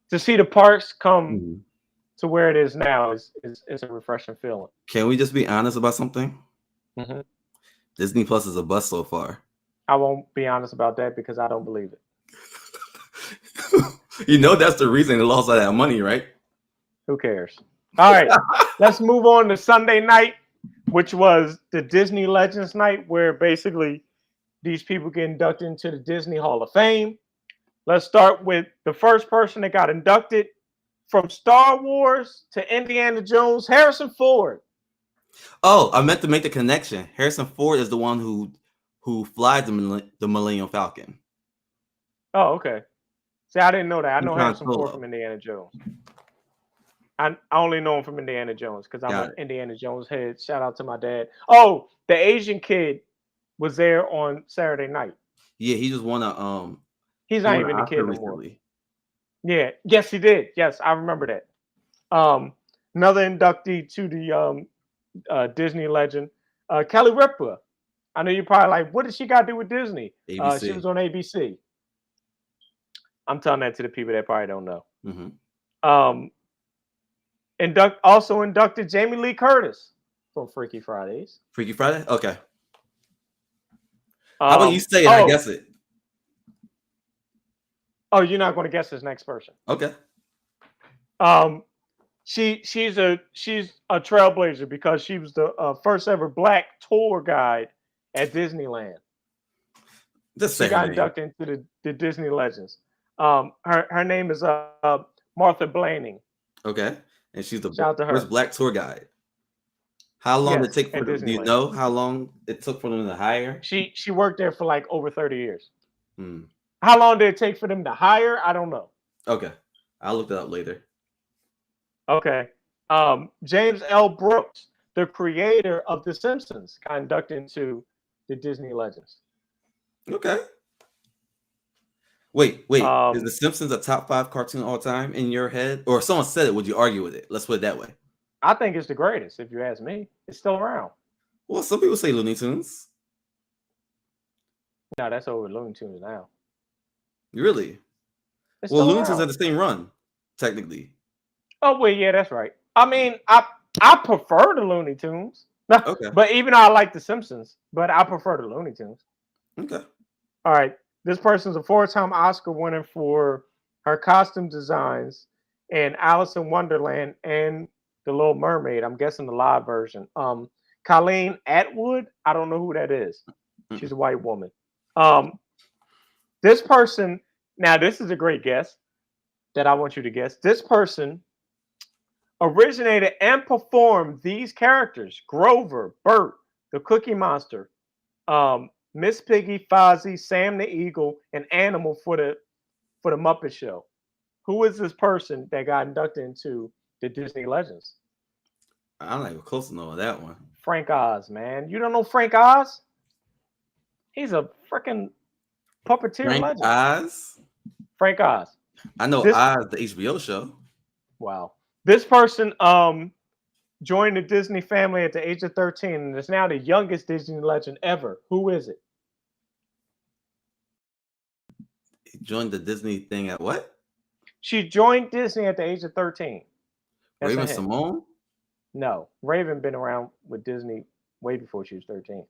to see the parks come to where it is now is a refreshing feeling. Can we just be honest about something? Mm-hmm. Disney Plus is a bust so far. I won't be honest about that because I don't believe it. That's the reason they lost all that money, right? Who cares? All right, let's move on to Sunday night, which was the Disney Legends night, where basically these people get inducted into the Disney Hall of Fame. Let's start with the first person that got inducted from Star Wars to Indiana Jones, Harrison Ford. Oh, I meant to make the connection. Harrison Ford is the one who flies the Millennium Falcon. Oh, okay. See, I didn't know that. I know Harrison Ford from Indiana Jones. I only know him from Indiana Jones because I'm an Indiana Jones head. Shout out to my dad. Oh, the Asian kid was there on Saturday night. Yeah, he just won a He's not even the kid recently. Yeah, yes, he did. Yes, I remember that. Another inductee to the Disney legend, Kelly Ripa. I know you're probably like, what did she got to do with Disney? ABC. She was on ABC. I'm telling that to the people that probably don't know. Mm-hmm. Also inducted Jamie Lee Curtis from Freaky Fridays. Freaky Friday? Okay. How about you say it? I guess it. Oh, you're not going to guess this next person. Okay. she's a trailblazer because she was the first ever black tour guide at Disneyland. Just She say her got name. inducted into the Disney Legends. Her name is Martha Blanning. Okay. And she's the Shout out to first her. black tour guide. How long did it Yes, take for at them? Do you Disneyland. know how long it took for them to hire? She worked there for like over 30 years. Hmm. How long did it take for them to hire? I don't know. Okay. I'll look that up later. Okay. James L. Brooks, the creator of The Simpsons, got inducted into the Disney Legends. Okay. Wait. Is Um, The Simpsons a top 5 cartoon all time in your head? Or if someone said it, would you argue with it? Let's put it that way. I think it's the greatest, if you ask me. It's still around. Well, some people say Looney Tunes. No, that's over Looney Tunes now. Really? It's Well, still Looney Tunes around. had the same run, technically. Oh well, yeah, that's right. I mean, I prefer the Looney Tunes, Okay. but even though I like the Simpsons, but I prefer the Looney Tunes. Okay. All right, this person's a four-time Oscar winner for her costume designs in Alice in Wonderland and The Little Mermaid. I'm guessing the live version. Colleen Atwood. I don't know who that is. She's a white woman. Um, this person. Now, this is a great guess that I want you to guess. This person originated and performed these characters: Grover, Bert, the Cookie Monster, Miss Piggy, Fozzie, Sam the Eagle, and Animal for the Muppet Show. Who is this person that got inducted into the Disney Legends? I'm not even close to knowing that one. Frank Oz, man. You don't know Frank Oz? He's a freaking puppeteer Frank legend. Oz? Frank Oz. I know This Oz, the HBO show. wow. This person joined the Disney family at the age of 13 and is now the youngest Disney legend ever. Who is it? He joined the Disney thing at what? She joined Disney at the age of 13. That's a Raven hint. Simone? No, Raven been around with Disney way before she was 13.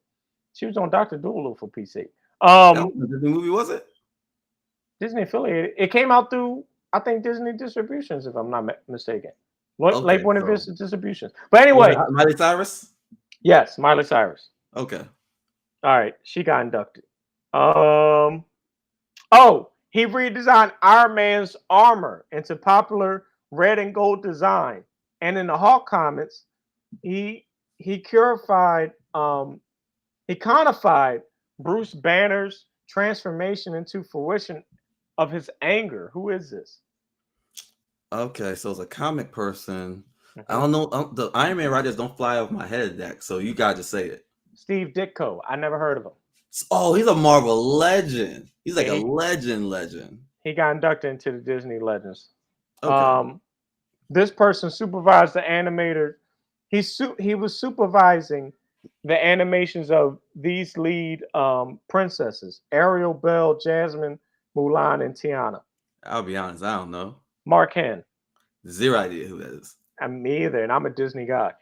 She was on Dr. Dolittle for PC. That wasn't a Disney movie, was it? Disney affiliated. It came out through, I think, Disney distributions, if I'm not mistaken. Okay, Late Buena so Vista distributions. But was anyway, it Miley Cyrus? yes, Miley Cyrus. Okay. All right, she got inducted. Oh, he redesigned Iron Man's armor into popular red and gold design. And in the Hulk comics, he codified Bruce Banner's transformation into fruition of his anger. Who is this? Okay, so it's a comic person. I Mhm. don't know. The Iron Man writers don't fly off my head, Dak, so you gotta just say it. Steve Ditko. I never heard of him. Oh, he's a Marvel legend. He's like Yeah, a legend. he got inducted into the Disney Legends. Okay. This person supervised the animator. He was supervising the animations of these lead princesses: Ariel, Belle, Jasmine, Mulan, and Tiana. I'll be honest, I don't know. Mark Hen. Zero idea who that is. And me either, and I'm a Disney guy.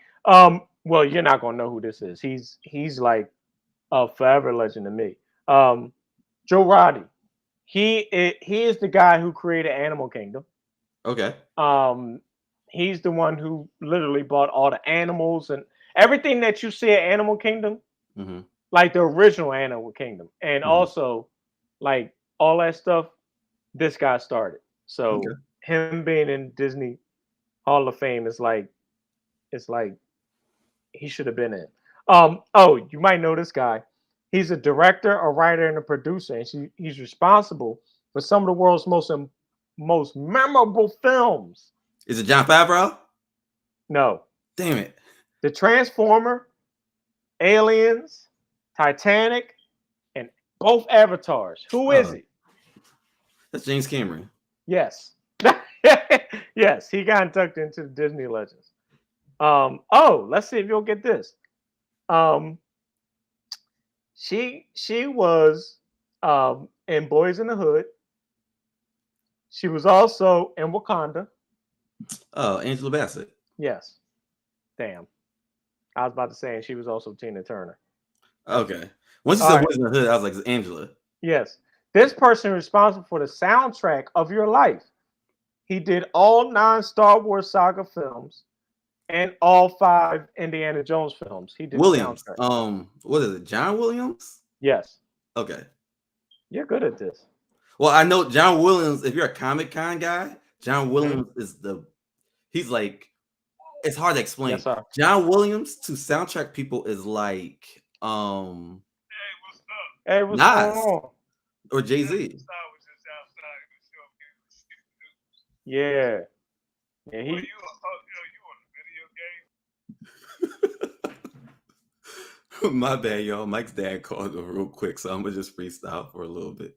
Well, you're not gonna know who this is. He's like a forever legend to me. Joe Roddy. He is the guy who created Animal Kingdom. Okay. He's the one who literally bought all the animals and everything that you see at Animal Kingdom, Mm-hmm. like the original Animal Kingdom, and also like all that stuff. This guy started. So Okay. him being in Disney Hall of Fame is like, it's like he should have been in. Oh, you might know this guy. He's a director, a writer, and a producer, and he's responsible for some of the world's most memorable films. Is it John Favreau? No, Damn it. The Transformer, Aliens, Titanic, and both Avatars. Who is he? That's James Cameron. Yes. Yes, he got inducted into the Disney Legends. Let's see if you'll get this. She was in Boys in the Hood. She was also in Wakanda. Oh, Angela Bassett. Yes. Damn. I was about to say, and she was also Tina Turner. Okay. Once you said Boys in the Hood, I was like, it's Angela. Yes. This person is responsible for the soundtrack of your life. He did all 9 Star Wars saga films and all 5 Indiana Jones films. He did the Williams. soundtrack. What is it? John Williams? Yes, Okay. you're good at this. Well, I know John Williams. If you're a Comic Con guy, John Williams is he's like, it's hard to explain. Yes, sir. John Williams to soundtrack people is like Hey, what's Nas going on? or Jay-Z. Yeah. Yeah, he My bad, y'all. Mike's dad called real quick, so I'm gonna just freestyle for a little bit.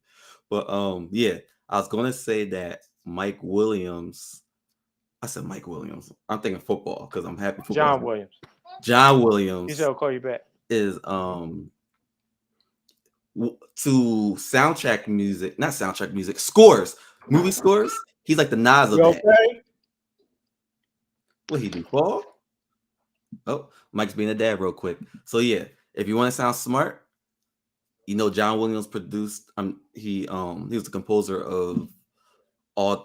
But yeah, I was gonna say that Mike Williams. I said Mike Williams. I'm thinking football because I'm happy football. John Williams. John He Williams said I'll call you back. is to soundtrack music, not soundtrack music, scores, movie scores. He's like the Nas of You that. okay? What he do? Fall? Oh, Mike's being a dad real quick. So yeah, if you want to sound smart, you know John Williams produced. He was the composer of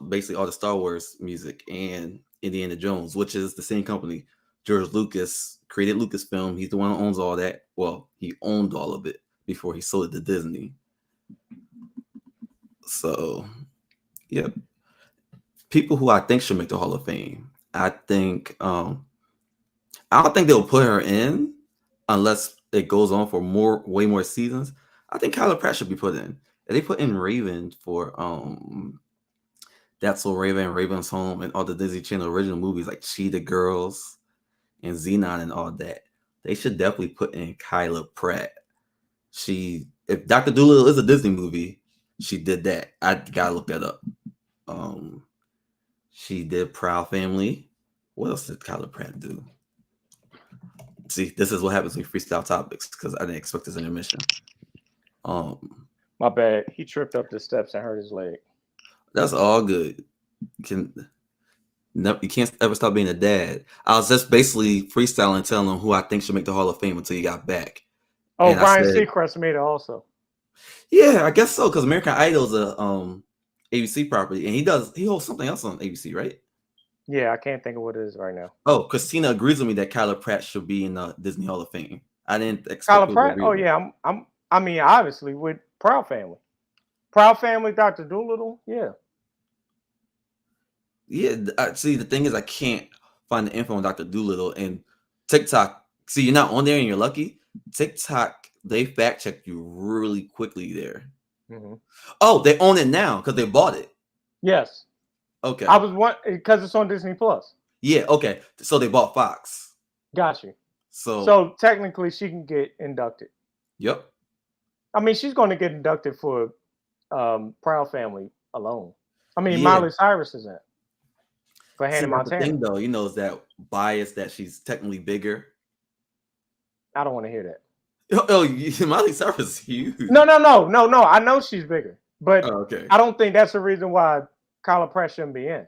basically all the Star Wars music and Indiana Jones, which is the same company. George Lucas created Lucasfilm. He's the one who owns all that. Well, he owned all of it before he sold it to Disney. So, yeah, people who I think should make the Hall of Fame. I think I don't think they'll put her in unless it goes on for way more seasons. I think Kyla Pratt should be put in. If they put in Raven for That's So Raven, Raven's Home, and all the Disney Channel original movies like Cheetah Girls and Xenon and all that, they should definitely put in Kyla Pratt. If Dr. Dolittle is a Disney movie, she did that. I gotta look that up. She did Proud Family. What else did Kyla Pratt do? See, this is what happens when you freestyle topics because I didn't expect this intermission. My bad. He tripped up the steps and hurt his leg. That's all good. You can't ever stop being a dad. I was just basically freestyling, telling them who I think should make the Hall of Fame until you got back. Oh, And Ryan Seacrest made it also. Yeah, I guess so because American Idol is a ABC property, and he holds something else on ABC, right? Yeah, I can't think of what it is right now. Oh, Christina agrees with me that Kyla Pratt should be in the Disney Hall of Fame. I didn't expect Kyla Pratt. Oh yeah, I mean, obviously with Proud Family, Dr. Dolittle. Yeah. Yeah. See, the thing is, I can't find the info on Dr. Dolittle and TikTok. See, you're not on there, and you're lucky. TikTok, they fact check you really quickly there. Mm-hmm. Oh, they own it now because they bought it. Yes. Okay. I was because it's on Disney Plus. Yeah. Okay. So they bought Fox. Got you. So technically, she can get inducted. Yep. I mean, she's going to get inducted for Proud Family alone. I mean, Yeah. Miley Cyrus is in for Hannah Montana. The thing, though, is that bias that she's technically bigger. I don't want to hear that. Oh, Miley Cyrus is huge. No. I know she's bigger, but okay. I don't think that's the reason why Kyla Pratt shouldn't be in.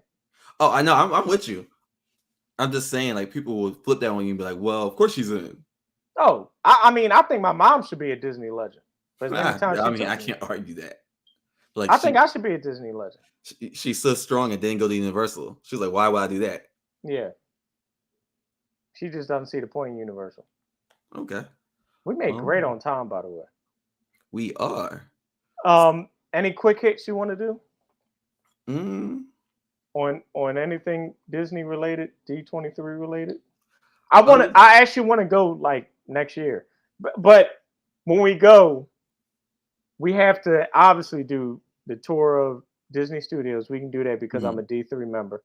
Oh, I know. I'm with you. I'm just saying, like, people will flip that on you and be like, well, of course she's in. Oh, I mean, I think my mom should be a Disney legend. But I can't argue that. Like, I think I should be a Disney legend. She's so strong and didn't go to Universal. She's like, why would I do that? Yeah. She just doesn't see the point in Universal. Okay. We made great on time, by the way. We are. Any quick hits you want to do? On anything Disney related, D23 related? I actually want to go like next year. But when we go, we have to obviously do the tour of Disney Studios. We can do that because I'm a D3 member.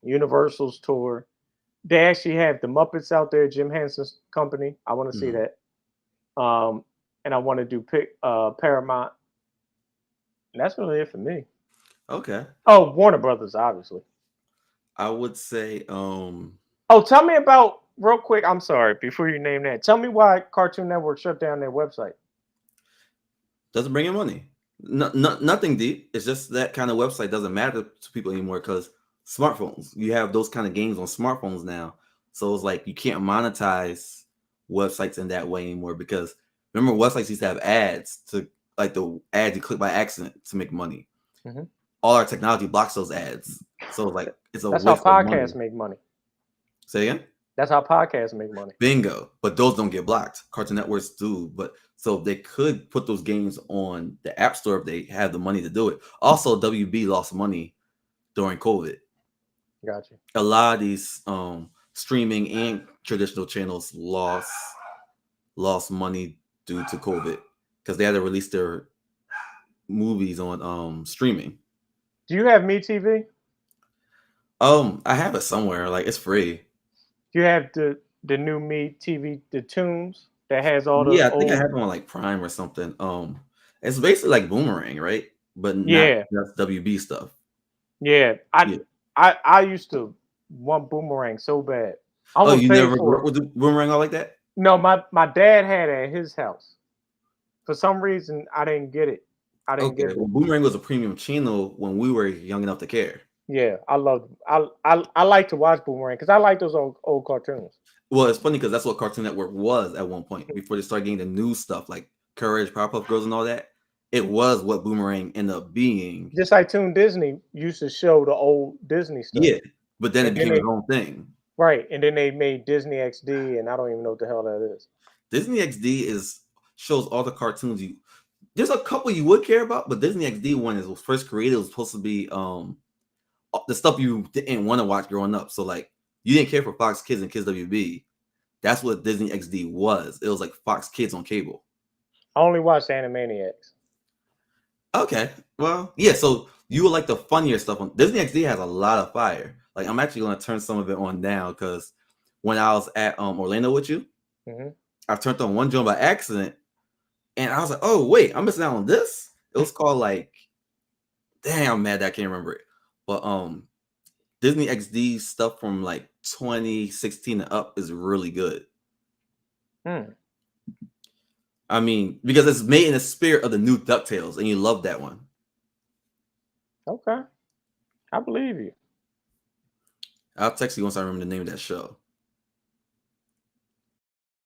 Universal's tour. They actually have the Muppets out there, Jim Henson's company. I want to see that. And I want to do Paramount. And that's really it for me. Okay. Oh, Warner Brothers, obviously. I would say tell me about real quick. I'm sorry, before you name that. Tell me why Cartoon Network shut down their website. Doesn't bring in money. Nothing deep. It's just that kind of website doesn't matter to people anymore because smartphones. You have those kind of games on smartphones now. So it's like you can't monetize websites in that way anymore because remember websites used to have ads to like the ads you click by accident to make money. all our technology blocks those ads. So like it's a That's how waste of money. podcasts make money. Say again? That's how podcasts make money. Bingo. But those don't get blocked. Cartoon Networks do. But so they could put those games on the App Store if they have the money to do it. Also, WB lost money during COVID. Gotcha. A lot of these streaming and traditional channels lost money due to COVID because they had to release their movies on streaming. Do you have MeTV? I have it somewhere. Like it's free. Do you have the new MeTV, the Tunes that has all the Yeah, I old? think I have it on like Prime or something. It's basically like Boomerang, right? But not Yeah. just WB stuff. Yeah, Yeah. I used to want Boomerang so bad. I Oh, almost you paid never grew for up it. with the Boomerang all like that? No, my dad had it at his house. For some reason, I didn't get it. I didn't Okay. get it. Well, Boomerang was a premium channel when we were young enough to care. Yeah, I loved. I like to watch Boomerang because I like those old cartoons. Well, it's funny because that's what Cartoon Network was at one point before they started getting the new stuff like Courage, Powerpuff Girls, and all that. It was what Boomerang ended up being. Just like Toon Disney used to show the old Disney stuff. Yeah, but then it And then became its own thing. Right, and then they made Disney XD, and I don't even know what the hell that is. Disney XD shows all the cartoons you. There's a couple you would care about, but Disney XD one was first created. It was supposed to be the stuff you didn't want to watch growing up. So like you didn't care for Fox Kids and Kids WB. That's what Disney XD was. It was like Fox Kids on cable. I only watched Animaniacs. Okay, well, yeah. So you would like the funnier stuff on Disney XD has a lot of fire. Like I'm actually going to turn some of it on now because when I was at Orlando with you, I turned on one joint by accident, and I was like, "Oh wait, I'm missing out on this." It was called like, damn, I'm mad that I can't remember it. But Disney XD stuff from like 2016 and up is really good. I mean, because it's made in the spirit of the new DuckTales, and you love that one. Okay, I believe you. I'll text you once I remember the name of that show.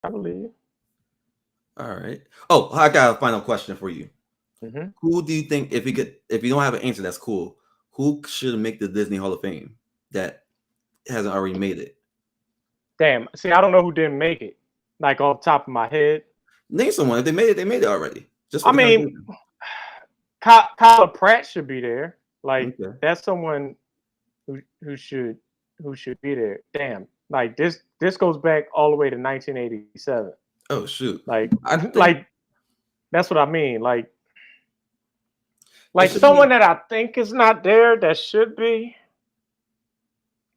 I believe you. All right. Oh, I got a final question for you. Mm-hmm. Who do you think, if you don't have an answer, that's cool. Who should make the Disney Hall of Fame that hasn't already made it? Damn. See, I don't know who didn't make it. Like off the top of my head. Name someone. If they made it already. Just I mean, Kyla Pratt should be there. Like that's someone who should be there. Damn. Like this goes back all the way to 1987. Oh shoot. Like that's what I mean. Like someone that I think is not there that should be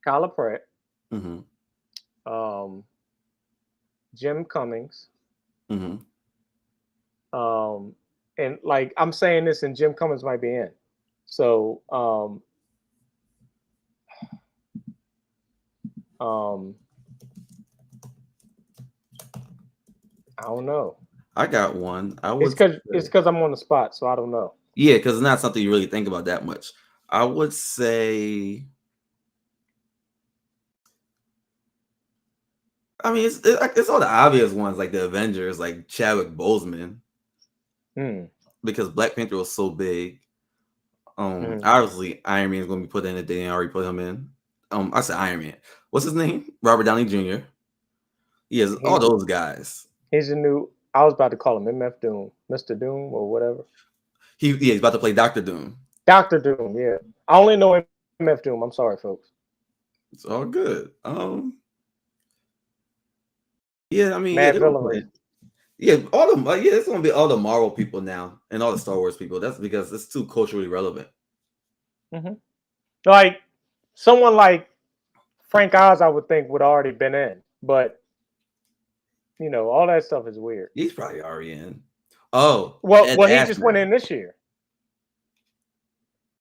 Kyla Pratt. Mm-hmm. Jim Cummings. Mm-hmm. And like I'm saying this, and Jim Cummings might be in. So I don't know. I got one. It's because I'm on the spot, so I don't know. Yeah, because it's not something you really think about that much. I would say. I mean, it's all the obvious ones like the Avengers, like Chadwick Boseman, because Black Panther was so big. Obviously, Iron Man is going to be put in it. They didn't already put him in. I said Iron Man. What's his name? Robert Downey Jr. Yes, all those guys. He's a new. I was about to call him MF Doom, Mr. Doom, or whatever. He's about to play Dr. Doom. Dr. Doom, yeah. I only know MF Doom. I'm sorry, folks. It's all good. Yeah, I mean, all the it's gonna be all the Marvel people now and all the Star Wars people. That's because it's too culturally relevant. Mm-hmm. Like someone like Frank Oz, I would think would already been in, but you know, all that stuff is weird. He's probably already in. Oh, well, he just went in this year.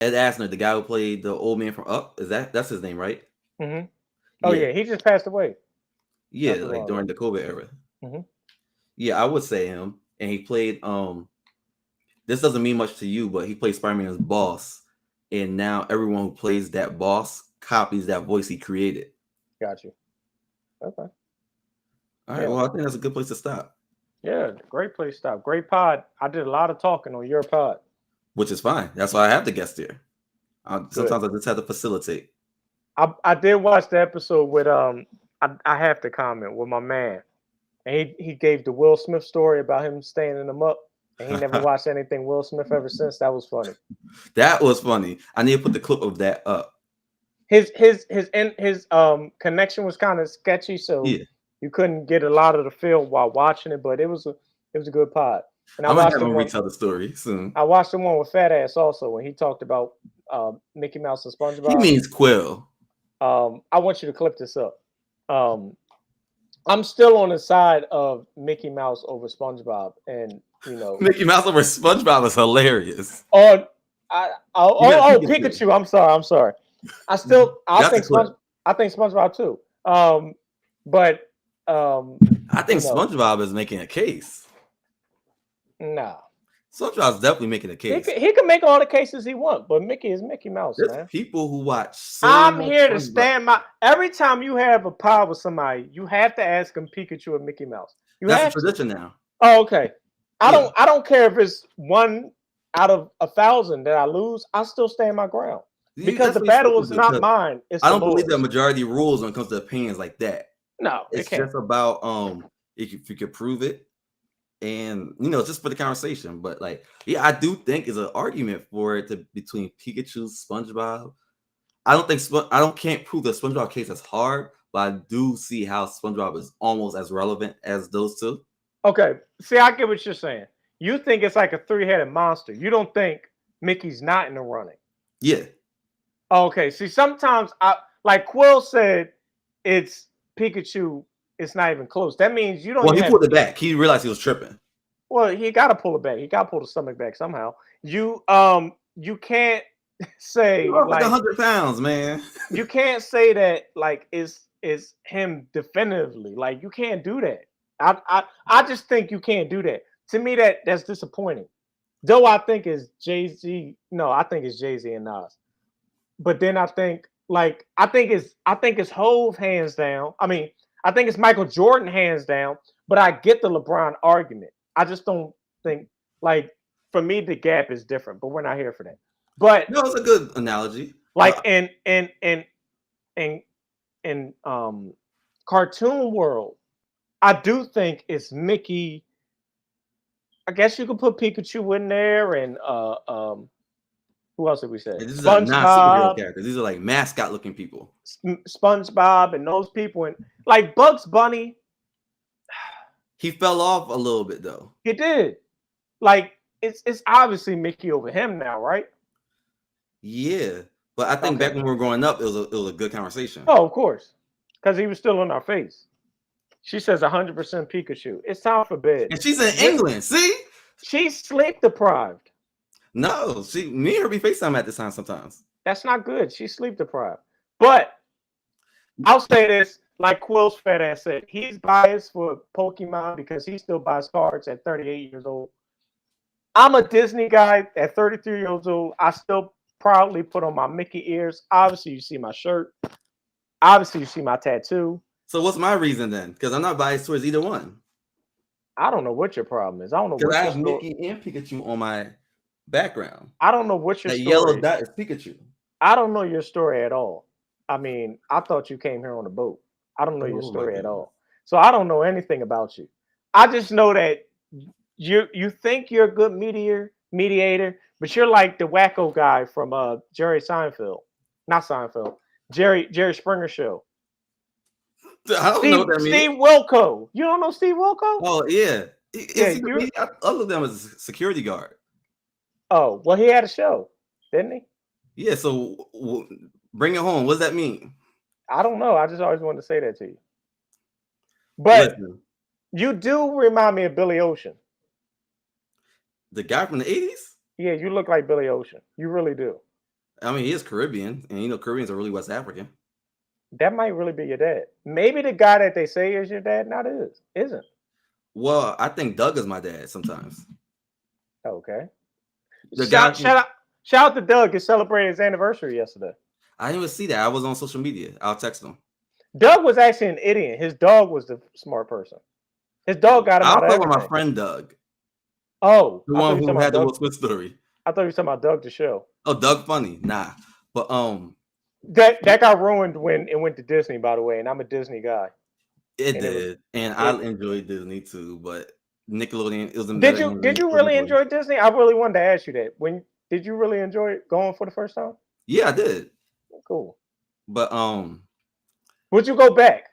Ed Asner, the guy who played the old man from Up, that's his name, right? Mm-hmm. Oh yeah, he just passed away. Yeah, like during the COVID era. Mm-hmm. Yeah, I would say him. And he played this doesn't mean much to you, but he played Spider-Man's boss. And now everyone who plays that boss copies that voice he created. Got you. Okay. All right. Well, I think that's a good place to stop. Yeah, great place to stop. Great pod. I did a lot of talking on your pod. Which is fine. That's why I have the guest here. Sometimes I just have to facilitate. I did watch the episode with I have to comment with my man, and he gave the Will Smith story about him standing him up, and he never watched anything Will Smith ever since. That was funny. That was funny. I need to put the clip of that up. His connection was kind of sketchy, so Yeah. you couldn't get a lot of the film while watching it, but it was a good pod. And I'm gonna have him retell the story soon. I watched the one with Fat Ass also when he talked about Mickey Mouse and SpongeBob. He means Quill. I want you to clip this up. I'm still on the side of Mickey Mouse over SpongeBob, and Mickey Mouse over SpongeBob is hilarious. Oh, Pikachu. I'm sorry. I think SpongeBob too. But I think SpongeBob is making a case. Nah. SpongeBob's definitely making a case. He can make all the cases he wants, but Mickey is Mickey Mouse, There's man. people who watch. I'm here to stand my. Every time you have a pod with somebody, you have to ask them Pikachu or Mickey Mouse. That's a tradition now. Oh, okay. I don't care if it's 1 out of 1,000 that I lose. I still stand my ground because the battle is not mine. I don't believe that majority rules when it comes to opinions like that. No, it's just about if you could prove it. And just for the conversation, but I do think is an argument for it between Pikachu, SpongeBob. Can't prove the SpongeBob case as hard, but I do see how SpongeBob is almost as relevant as those two. Okay, see, I get what you're saying. You think it's like a 3-headed monster. You don't think Mickey's not in the running. Yeah. Okay, see, sometimes like Quill said, it's Pikachu. It's not even close. That means you don't. Well, he pulled it back. He realized he was tripping. Well, he got to pull it back. He got to pull the stomach back somehow. You can't say like 100 pounds, man. You can't say that is him definitively. Like you can't do that. I just think you can't do that. To me, that's disappointing. Though I think it's Jay-Z. No, I think it's Jay-Z and Nas. But then I think it's Hove hands down. I mean. I think it's Michael Jordan hands down, but I get the LeBron argument. I just don't think for me the gap is different, but we're not here for that. But no, it's a good analogy. In cartoon world, I do think it's Mickey. I guess you could put Pikachu in there, and who else did we say? These are not superhero characters. These are like mascot looking people. SpongeBob and those people, and like Bugs Bunny. He fell off a little bit though. He did. Like it's obviously Mickey over him now, right? Yeah, but I think back when we were growing up, it was a good conversation. Oh, of course, because he was still in our face. She says 100% Pikachu. It's time for bed. And she's in England. See, she's sleep deprived. No, me and her be FaceTime at this time sometimes. That's not good. She's sleep deprived. But I'll say this, like Quill's fat ass said, he's biased for Pokemon because he still buys cards at 38 years old. I'm a Disney guy at 33 years old. I still proudly put on my Mickey ears. Obviously, you see my shirt. Obviously, you see my tattoo. So what's my reason then? Because I'm not biased towards either one. I don't know what your problem is. I don't know what I have Mickey and Pikachu on my background. I don't know what your story yellow dot is Pikachu. I don't know your story at all. I mean, I thought you came here on a boat. I don't know your story at all. So I don't know anything about you. I just know that you think you're a good mediator, but you're like the wacko guy from Jerry Springer show. I don't know what that means. Steve Wilco. You don't know Steve Wilco? Oh yeah. I look at him as a security guard. Oh, well, he had a show, didn't he? Yeah, so bring it home. What does that mean? I don't know. I just always wanted to say that to you. But you do remind me of Billy Ocean. The guy from the 80s? Yeah, you look like Billy Ocean. You really do. I mean, he is Caribbean, and Caribbeans are really West African. That might really be your dad. Maybe the guy that they say is your dad isn't. Well, I think Doug is my dad sometimes. Okay. Shout out to Doug. He celebrated his anniversary yesterday. I didn't even see that. I was on social media. I'll text him. Doug was actually an idiot. His dog was the smart person. His dog got him out of everything. I'll talk about my friend Doug. Oh. The one who had the Will Smith story. I thought you were talking about Doug the show. Oh, Doug funny. Nah. But That got ruined when it went to Disney, by the way, and I'm a Disney guy. it And did, and I enjoyed Disney too. But Nickelodeon, it was in Did better you hands did than you really Nickelodeon. enjoy Disney? I really wanted to ask you that. When did you really enjoy it going for the first time? Yeah, I did. Cool. But Would you go back?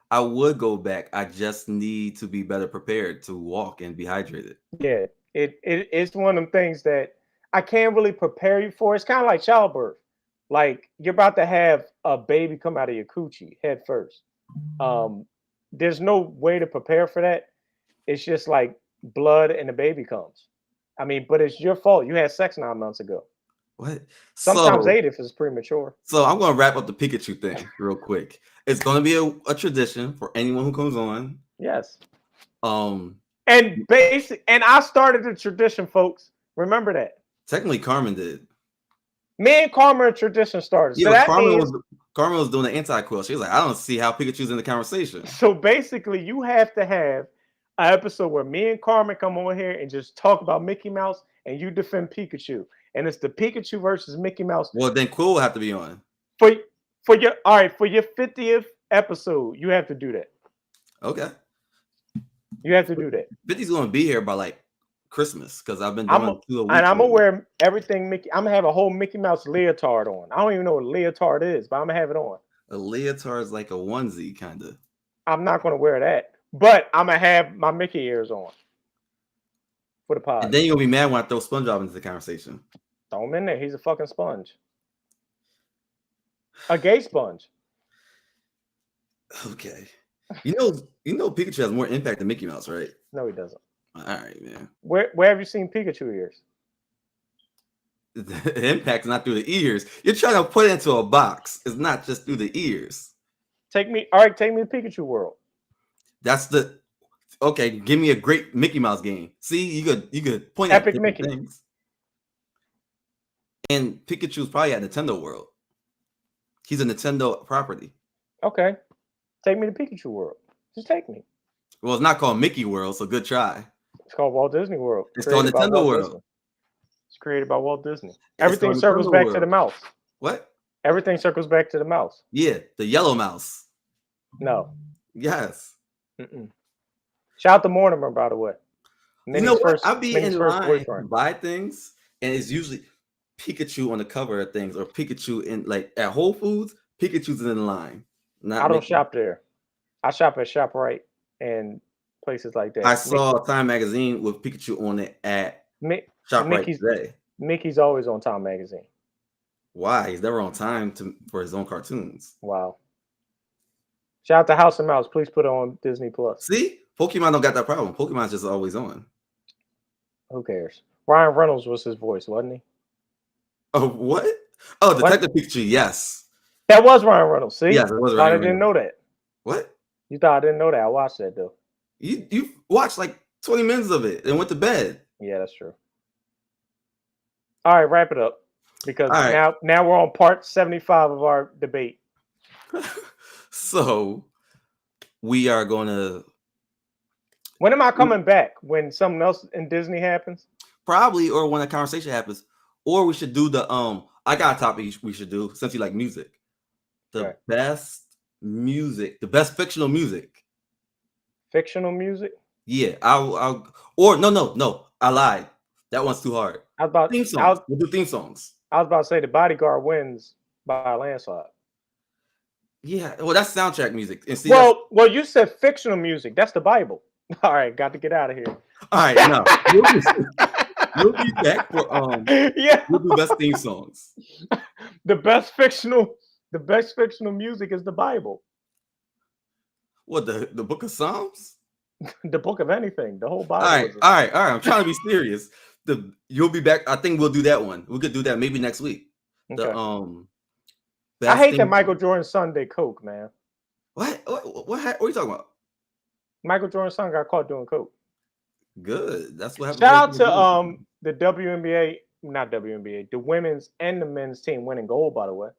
I would go back. I just need to be better prepared to walk and be hydrated. Yeah. It's one of them things that I can't really prepare you for. It's kind of like childbirth. Like you're about to have a baby come out of your coochie head first. Um, there's no way to prepare for that. It's just like blood and the baby comes. I mean, but it's your fault. You had sex 9 months ago. What? Sometimes So 8 if it's premature. so I'm gonna wrap up the Pikachu thing real quick. It's gonna be a tradition for anyone who comes on. Yes. Um, And I started the tradition, folks. Remember that. technically Carmen did. Me and Karma are tradition starters. Yeah, So but that means Carmen was doing the anti-quill. She was like, I don't see how Pikachu's in the conversation. so basically you have to have an episode where me and Carmen come on here and just talk about Mickey Mouse and you defend Pikachu. And it's the Pikachu versus Mickey Mouse. Well, then Quill will have to be on. For your all right, for your 50th episode, you have to do that. Okay. You have to do that. 50's gonna be here by like Christmas because I've been I'm doing 2 a week. and I'm gonna wear everything Mickey. I'm gonna have a whole Mickey Mouse leotard on. I don't even know what a leotard is, but I'm gonna have it on. A leotard is like a onesie, kind of. I'm not gonna wear that, but I'm gonna have my Mickey ears on for the pod. And then you're gonna be mad when I throw SpongeBob into the conversation. Throw him in there. He's a fucking sponge. A gay sponge. Okay. You know Pikachu has more impact than Mickey Mouse, right? No, he doesn't. All right, man. Where have you seen Pikachu ears? The impact's not through the ears. You're trying to put it into a box. It's not just through the ears. Take me to Pikachu World. That's the okay. Give me a great Mickey Mouse game. See, you could point Epic at Mickey. things. And Pikachu's probably at Nintendo World. He's a Nintendo property. Okay. Take me to Pikachu World. Just take me. Well, it's not called Mickey World, so good try. It's called Walt Disney World. It's called Created by Nintendo Walt World. Disney. It's created by Walt Disney. It's Everything called circles Nintendo back World. to the mouse. What? Everything circles back to the mouse. Yeah, the yellow mouse. No. Yes. Mm-mm. Shout out to Mortimer, by the way. You know what? I'll be Minnie's in first line boyfriend. to buy things, and it's usually Pikachu on the cover of things, or Pikachu in like at Whole Foods. Pikachu's in line. Not I don't Mickey. shop there. I shop at ShopRite and places like that. I saw Time Magazine with Pikachu on it at ShopRite today. Mickey's always on Time Magazine. Why? He's never on time for his own cartoons. Wow. Shout out to House and Mouse. Please put it on Disney Plus. See, Pokemon don't got that problem. Pokemon's just always on. Who cares? Ryan Reynolds was his voice, wasn't he? Oh, what? Oh, Detective Pikachu. Yes. That was Ryan Reynolds. See? Yes, it was I Ryan didn't know that. What? You thought I didn't know that? I watched that though. You watched like 20 minutes of it and went to bed. Yeah, that's true. All right, wrap it up because right. now we're on part 75 of our debate. So we are going to. When am I coming back? When something else in Disney happens? Probably, or when a conversation happens, or we should do the I got a topic we should do since you like music. The best music, the best fictional music. Fictional music? Yeah, I'll or no, I lied. That one's too hard. Theme songs. We'll do theme songs. I was about to say The Bodyguard wins by a landslide. Yeah, well, that's soundtrack music. And see, well, you said fictional music. That's the Bible. All right, got to get out of here. All right, no, you'll be back for yeah. We'll do best theme songs. The best fictional music is the Bible. What, the book of Psalms? The book of anything. The whole Bible. All right. I'm trying to be serious. You'll be back. I think we'll do that one. We could do that maybe next week. Okay. I hate that Michael Jordan's son did coke, man. What are you talking about? Michael Jordan's son got caught doing coke. Good. That's what happened. Shout out to the WNBA, not WNBA, the women's and the men's team winning gold, by the way.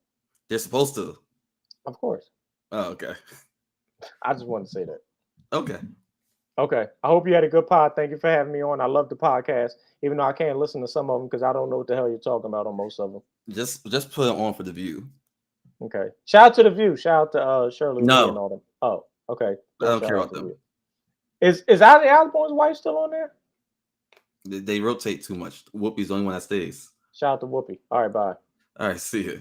They're supposed to. Of course. Oh, okay. I just wanted to say that. Okay. Okay. I hope you had a good pod. Thank you for having me on. I love the podcast, even though I can't listen to some of them because I don't know what the hell you're talking about on most of them. Just put it on for the view. Okay. Shout out to the View. Shout out to Shirley Lee and No, all them. Oh, okay. I don't Shout care out about to them. View. Is Ali Osborne's wife still on there? They rotate too much. Whoopi's the only one that stays. Shout out to Whoopi. All right, bye. All right, see ya.